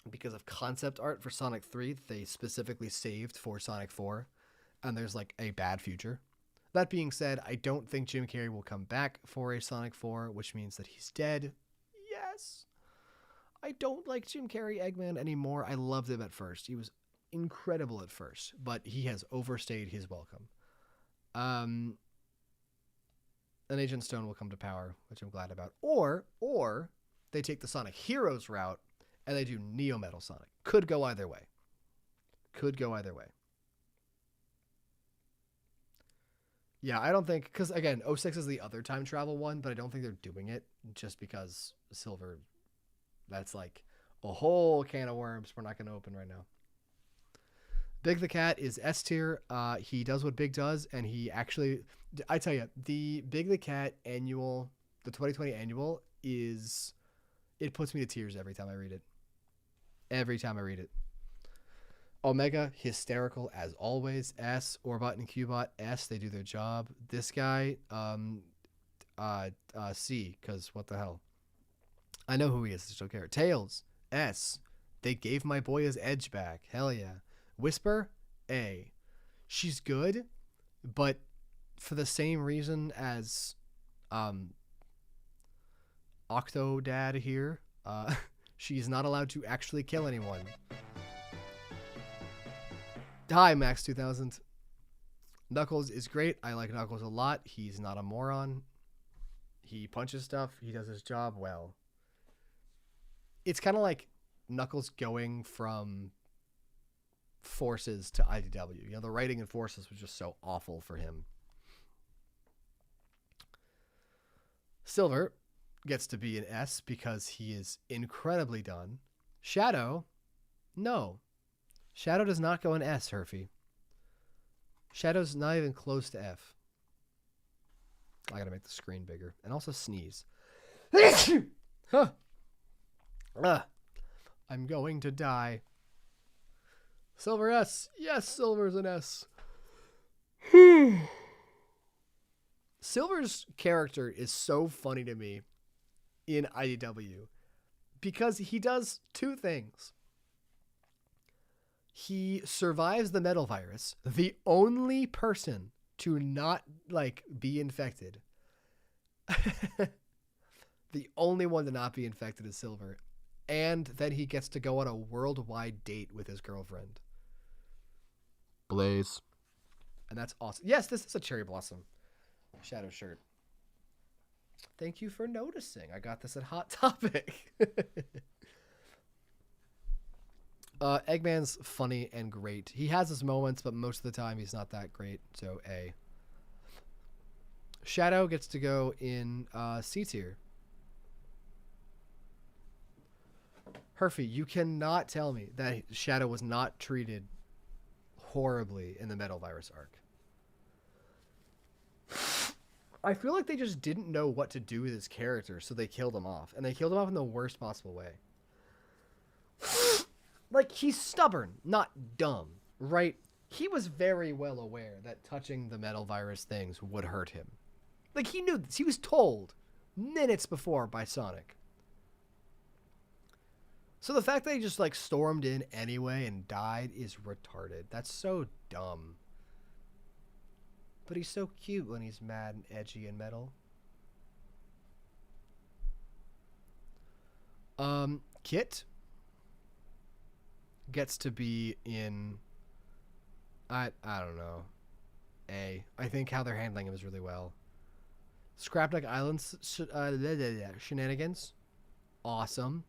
S1: because of concept art for Sonic 3 they specifically saved for Sonic 4, and there's like a bad future. That being said, I don't think Jim Carrey will come back for a Sonic 4, which means that he's dead. Yes. I don't like Jim Carrey Eggman anymore. I loved him at first. He was incredible at first, but he has overstayed his welcome. And Agent Stone will come to power, which I'm glad about. Or they take the Sonic Heroes route and they do Neo Metal Sonic. Could go either way. Yeah, I don't think, because again, '06 is the other time travel one, but I don't think they're doing it just because Silver, that's like a whole can of worms we're not going to open right now. Big the Cat is S tier. He does what Big does, and he actually, I tell you, the Big the Cat annual, the 2020 annual is, it puts me to tears every time I read it. Omega, hysterical as always. S, Orbot and Qbot. S, they do their job. This guy, C, because what the hell? I know who he is, I just don't care. Tails, S, they gave my boy his edge back. Hell yeah. Whisper, A. She's good, but for the same reason as Octodad here, she's not allowed to actually kill anyone. Hi, Max 2000. Knuckles is great. I like Knuckles a lot. He's not a moron. He punches stuff. He does his job well. It's kind of like Knuckles going from Forces to IDW. You know, the writing in Forces was just so awful for him. Silver gets to be an S because he is incredibly done. Shadow, no. Shadow does not go in S, Herfy. Shadow's not even close to F. I gotta make the screen bigger. And also sneeze. Huh. I'm going to die. Silver S. Yes, Silver's an S. Silver's character is so funny to me in IDW because he does two things. He survives the metal virus, the only person to not be infected. The only one to not be infected is Silver. And then he gets to go on a worldwide date with his girlfriend. Blaze. And that's awesome. Yes, this is a Cherry Blossom Shadow shirt. Thank you for noticing. I got this at Hot Topic. Eggman's funny and great. He has his moments, but most of the time he's not that great. So A. Shadow gets to go in C tier. Herfy, you cannot tell me that Shadow was not treated horribly in the Metal Virus arc. I feel like they just didn't know what to do with his character, so they killed him off. And they killed him off in the worst possible way. He's stubborn, not dumb, right? He was very well aware that touching the Metal Virus things would hurt him. He knew this. He was told minutes before by Sonic. So the fact that he just, stormed in anyway and died is retarded. That's so dumb. But he's so cute when he's mad and edgy and metal. Kit gets to be in, I don't know, A. I think how they're handling him is really well. Scrapneck Island's shenanigans, awesome.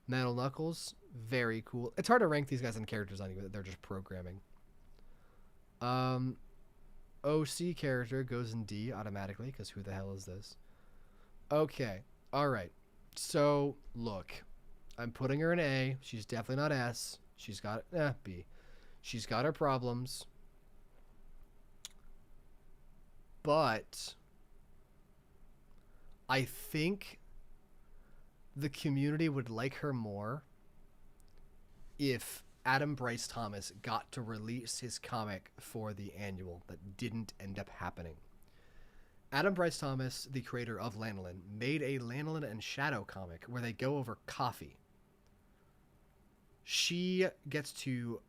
S1: Metal Knuckles, very cool. It's hard to rank these guys in characters anyway. They're just programming. OC character goes in D automatically because who the hell is this? Okay, all right. So look, I'm putting her in A. She's definitely not S. She's got B. She's got her problems, but I think the community would like her more if Adam Bryce Thomas got to release his comic for the annual that didn't end up happening. Adam Bryce Thomas, the creator of Lanolin, made a Lanolin and Shadow comic where they go over coffee. She gets to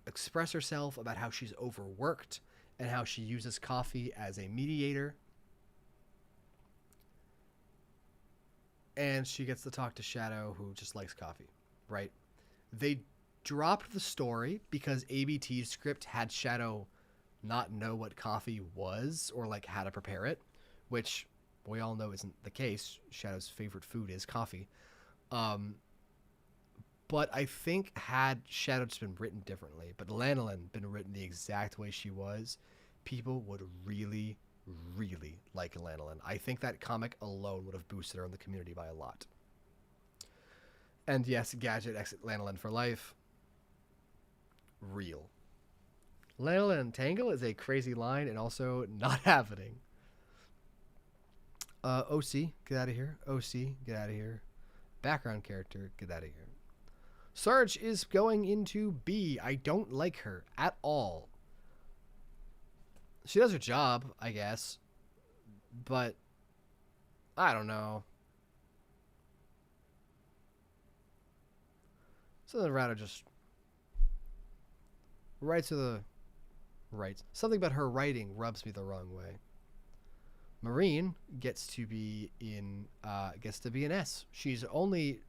S1: express herself about how she's overworked and how she uses coffee as a mediator. And she gets to talk to Shadow, who just likes coffee, right? They dropped the story because ABT's script had Shadow not know what coffee was or like how to prepare it, which we all know isn't the case. Shadow's favorite food is coffee. But I think had Shadow just been written differently, but Lanolin been written the exact way she was, people would really, really like Lanolin. I think that comic alone would have boosted her in the community by a lot. And yes, Gadget exit Lanolin for life. Real. Lanolin and Tangle is a crazy line and also not happening. OC, get out of here. OC, get out of here. Background character, get out of here. Sarge is going into B. I don't like her at all. She does her job, I guess. But I don't know. Something rather just writes to the right. Something about her writing rubs me the wrong way. Marine gets to be an S. She's only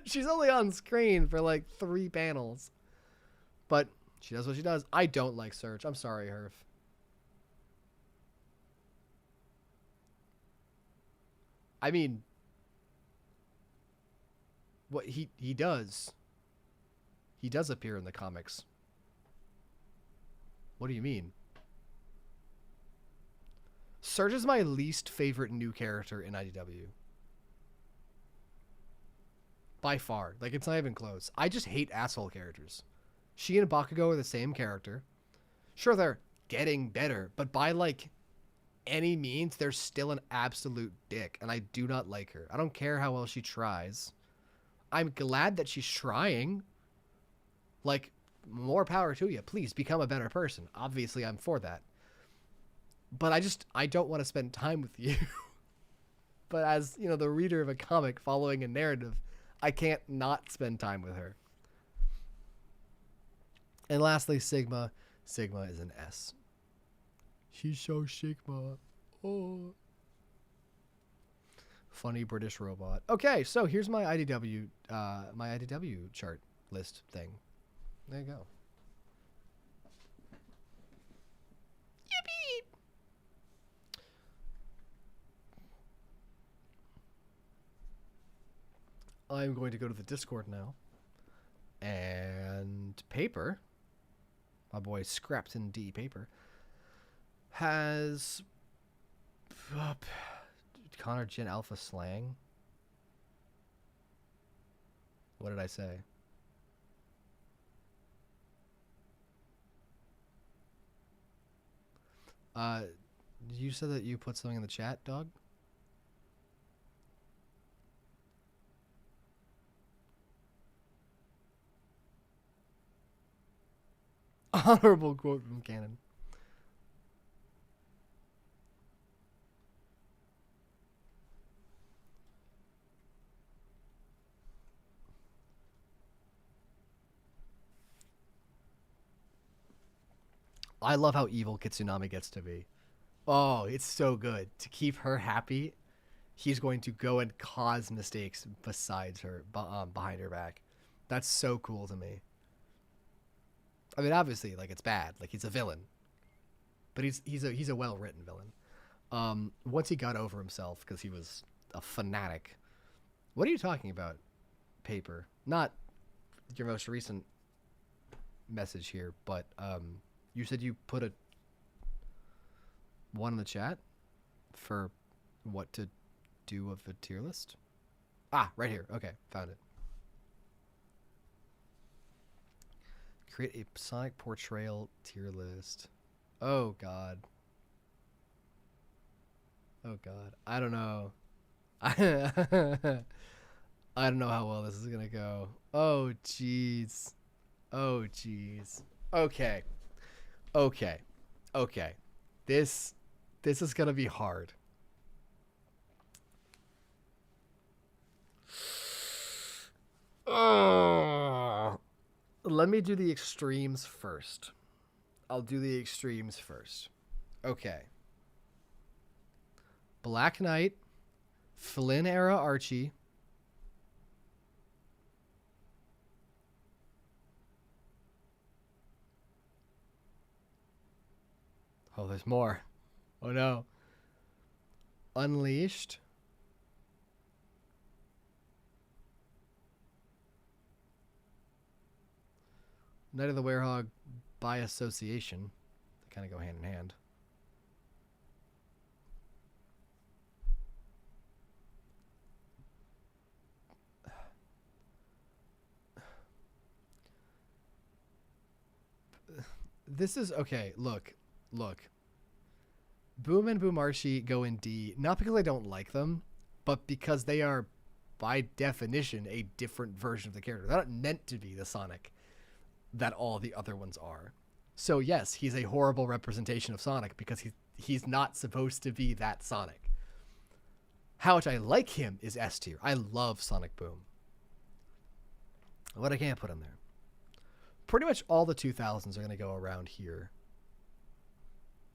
S1: she's only on screen for like 3 panels. But she does what she does. I don't like Surge. I'm sorry, Herf. I mean, what he does. He does appear in the comics. What do you mean? Surge is my least favorite new character in IDW. By far. Like, it's not even close. I just hate asshole characters. She and Bakugo are the same character. Sure, they're getting better, but by, like, any means, they're still an absolute dick, and I do not like her. I don't care how well she tries. I'm glad that she's trying. Like, more power to you. Please become a better person. Obviously, I'm for that. But I don't want to spend time with you. But as, you know, the reader of a comic following a narrative, I can't not spend time with her. And lastly, Sigma. Sigma is an S. She's so Sigma. Oh. Funny British robot. Okay, so here's my IDW chart list thing. There you go. Yippee! I'm going to go to the Discord now. And Paper, my boy Scrapton D Paper, has Connor Jin Alpha slang. What did I say? You said that you put something in the chat, dog? Honorable quote from Canon. I love how evil Kitsunami gets to be. Oh, it's so good. To keep her happy, he's going to go and cause mistakes besides her, behind her back. That's so cool to me. I mean, obviously, like, it's bad. Like, he's a villain. But he's a well-written villain. Once he got over himself, because he was a fanatic. What are you talking about, Paper? Not your most recent message here, but you said you put a one in the chat for what to do of a tier list. Ah, right here. Okay, found it. Create a Sonic portrayal tier list. Oh god. Oh god. I don't know. I don't know how well this is gonna go. Oh jeez. Oh jeez. Okay. Okay. Okay. This is gonna be hard. Oh. Let me do the extremes first. I'll do the extremes first. Okay. Black Knight, Flynn era Archie. Oh, there's more. Oh no. Unleashed. Night of the Werehog by association. They kind of go hand in hand. This is okay. Look. Boom and Boom Archie go in D, not because I don't like them, but because they are, by definition, a different version of the character. They're not meant to be the Sonic that all the other ones are. So yes, he's a horrible representation of Sonic because he's not supposed to be that Sonic. How much I like him is S tier. I love Sonic Boom. What I can't put in there. Pretty much all the 2000s are going to go around here.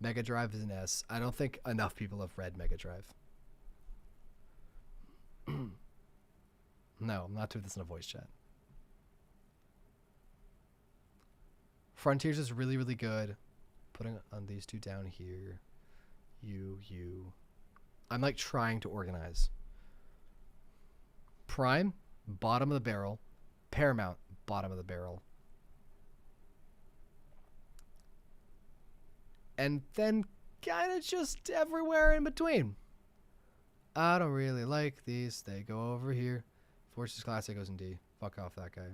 S1: Mega Drive is an S. I don't think enough people have read Mega Drive. No, I'm not doing this in a voice chat. Frontiers is really, really good. Putting on these two down here. You. I'm like trying to organize. Prime, bottom of the barrel. Paramount, bottom of the barrel. And then kind of just everywhere in between. I don't really like these. They go over here. Forces Classic goes in D. Fuck off that guy.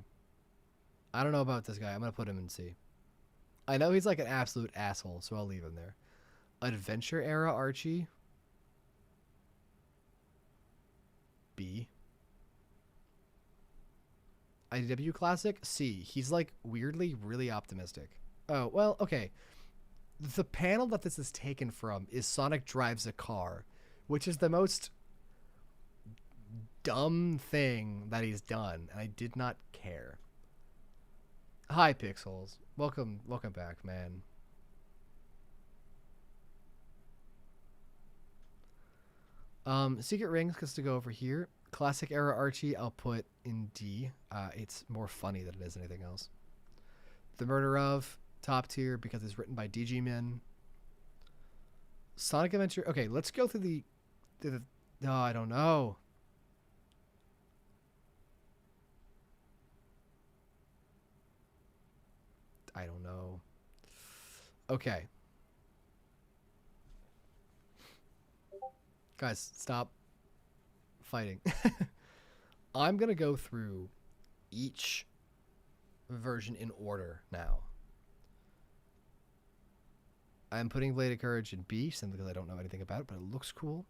S1: I don't know about this guy. I'm going to put him in C. I know he's like an absolute asshole, so I'll leave him there. Adventure era Archie. B. IDW Classic. C. He's like weirdly really optimistic. Oh, well, okay. The panel that this is taken from is Sonic drives a car, which is the most dumb thing that he's done, and I did not care. Hi, Pixels. Welcome back, man. Secret Rings gets to go over here. Classic era Archie, I'll put in D. It's more funny than it is anything else. The Murder of, top tier because it's written by DG Min. Sonic Adventure. Okay, let's go through the no, I don't know. I don't know. Okay. Guys, stop fighting. I'm going to go through each version in order now. I'm putting Blade of Courage in B simply because I don't know anything about it, but it looks cool.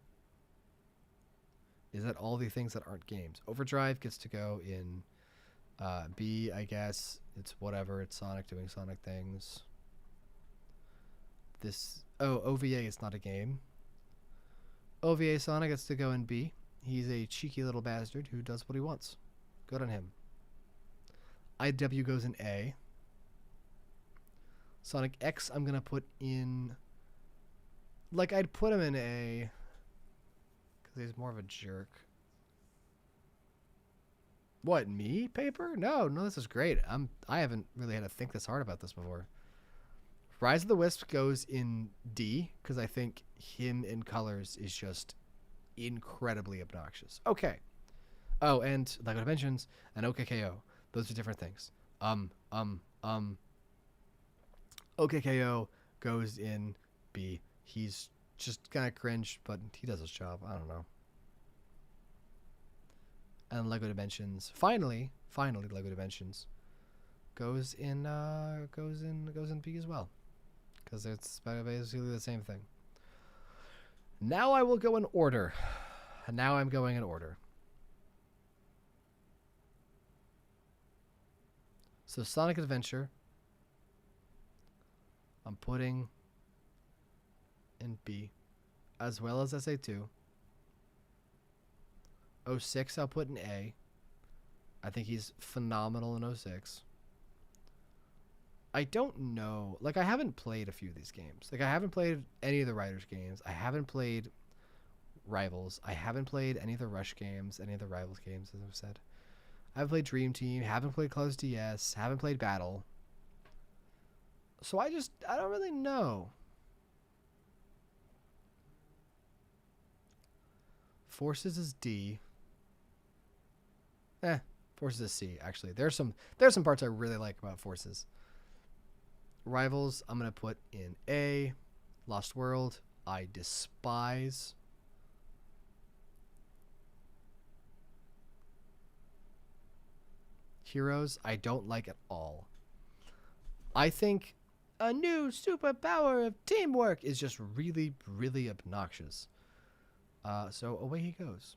S1: Is that all the things that aren't games? Overdrive gets to go in B, I guess. It's whatever. It's Sonic doing Sonic things. OVA is not a game. OVA Sonic gets to go in B. He's a cheeky little bastard who does what he wants. Good on him. IW goes in A. Sonic X I'm going to put in... Like, I'd put him in A because he's more of a jerk. What, me, Paper? No, this is great. I haven't really had to think this hard about this before. Rise of the Wisp goes in D because I think him in colors is just incredibly obnoxious. Okay. Oh, and like I mentioned, an OKKO. Those are different things. OKKO goes in B. He's just kind of cringe, but he does his job. I don't know. And Lego Dimensions, finally, Lego Dimensions goes in B as well, because it's basically the same thing. Now I will go in order. Now I'm going in order. So Sonic Adventure, I'm putting in B, as well as SA2. 06 I'll put in A. I think he's phenomenal in 06. I don't know. Like, I haven't played a few of these games. Like, I haven't played any of the Riders games. I haven't played Rivals. I haven't played any of the Rush games, any of the Rivals games, as I've said. I haven't played Dream Team. Haven't played Close DS. Haven't played Battle. So I don't really know. Forces is D. Forces is C, actually. There's some parts I really like about Forces. Rivals, I'm going to put in A. Lost World, I despise. Heroes, I don't like at all. I think a new superpower of teamwork is just really, really obnoxious. So away he goes.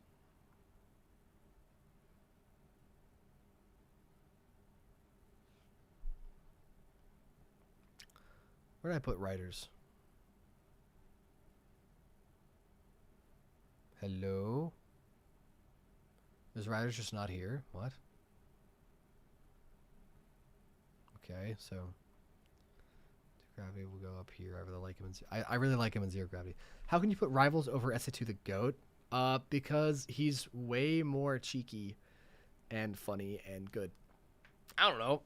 S1: Where did I put Riders? Hello? Is Riders just not here? What? Okay, so gravity will go up here. I really like him I really like him in Zero Gravity. How can you put Rivals over SA2 the GOAT? Because he's way more cheeky and funny and good. I don't know.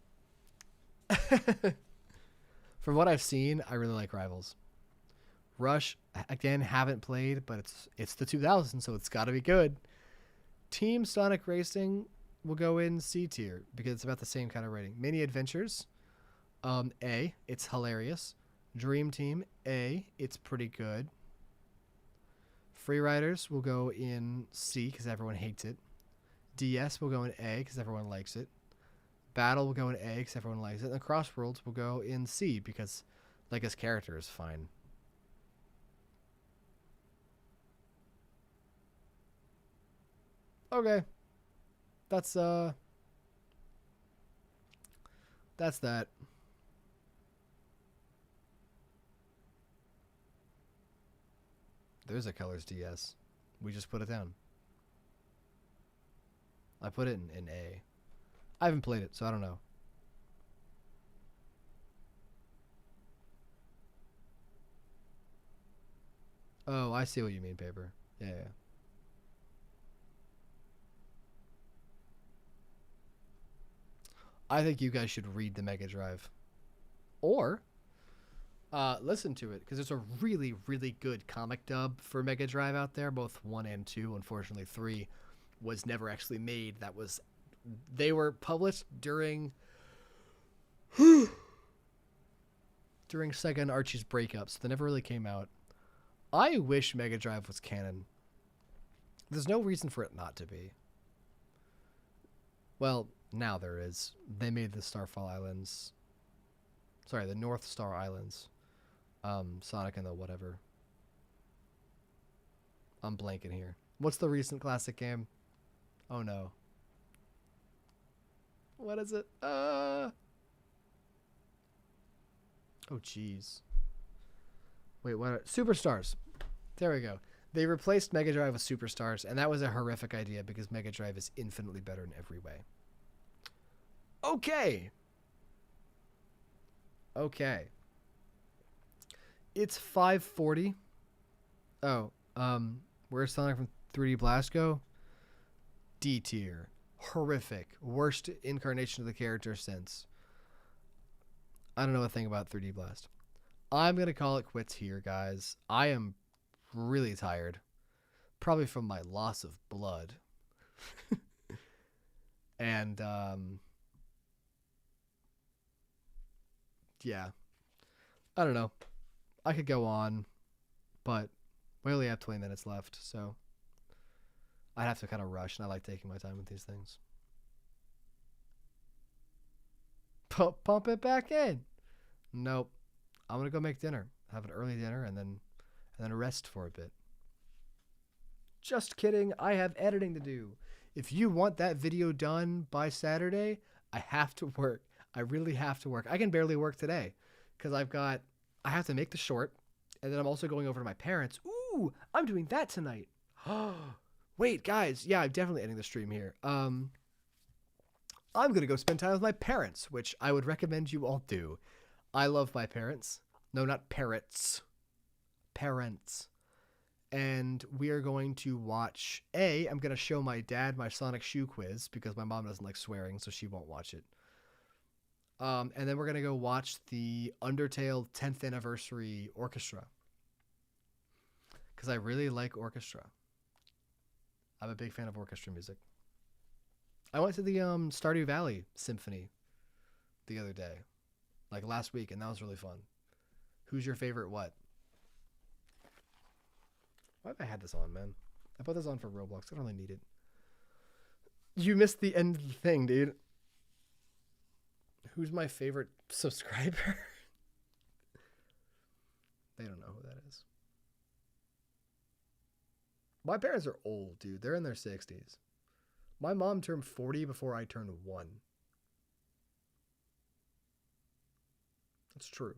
S1: From what I've seen, I really like Rivals. Rush, again, haven't played, but it's the 2000s, so it's got to be good. Team Sonic Racing will go in C tier because it's about the same kind of rating. Mini Adventures, A, it's hilarious. Dream Team, A, it's pretty good. Free Riders will go in C because everyone hates it. DS will go in A because everyone likes it. Battle will go in A because everyone likes it. And Crossworlds will go in C because, like, his character is fine. Okay. That's that. There's a Colors DS. We just put it down. I put it in A. I haven't played it, so I don't know. Oh, I see what you mean, Paper. Yeah. I think you guys should read the Mega Drive. Or listen to it, because there's a really, really good comic dub for Mega Drive out there, both 1 and 2. Unfortunately, 3 was never actually made. They were published during Sega and Archie's breakup, so they never really came out. I wish Mega Drive was canon. There's no reason for it not to be. Well, now there is. They made the Starfall Islands. Sorry, the North Star Islands. Sonic and the whatever. I'm blanking here. What's the recent classic game? Oh no. What is it? Oh jeez. Wait, what? Superstars. There we go. They replaced Mega Drive with Superstars, and that was a horrific idea because Mega Drive is infinitely better in every way. Okay. It's 5:40. Oh, where's Sonic from 3D Blast go? D tier. Horrific. Worst incarnation of the character since. I don't know a thing about 3D Blast. I'm going to call it quits here, guys. I am really tired. Probably from my loss of blood. And, yeah. I don't know. I could go on, but we only have 20 minutes left, so I'd have to kind of rush, and I like taking my time with these things. Pump it back in. Nope. I'm going to go make dinner. Have an early dinner, and then rest for a bit. Just kidding. I have editing to do. If you want that video done by Saturday, I have to work. I really have to work. I can barely work today because I have to make the short, and then I'm also going over to my parents. Ooh, I'm doing that tonight. Wait, guys. Yeah, I'm definitely ending the stream here. I'm going to go spend time with my parents, which I would recommend you all do. I love my parents. No, not parrots. Parents. And we are going to watch I'm going to show my dad my Sonic Shoe quiz because my mom doesn't like swearing, so she won't watch it. And then we're going to go watch the Undertale 10th anniversary orchestra. Because I really like orchestra. I'm a big fan of orchestra music. I went to the Stardew Valley Symphony the other day. Like last week, and that was really fun. Who's your favorite what? Why have I had this on, man? I put this on for Roblox. I don't really need it. You missed the end of the thing, dude. Who's my favorite subscriber? They don't know who that is. My parents are old, dude. They're in their 60s. My mom turned 40 before I turned 1. That's true.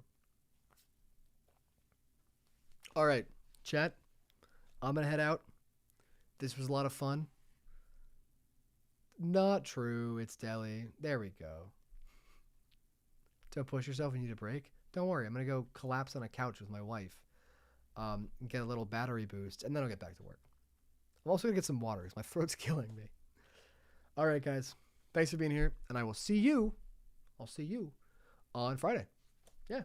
S1: All right, chat. I'm going to head out. This was a lot of fun. Not true. It's Deli. There we go. Don't push yourself. You need a break. Don't worry. I'm going to go collapse on a couch with my wife. Get a little battery boost, and then I'll get back to work. I'm also going to get some water because my throat's killing me. All right, guys. Thanks for being here, and I will see you. I'll see you on Friday. Yeah.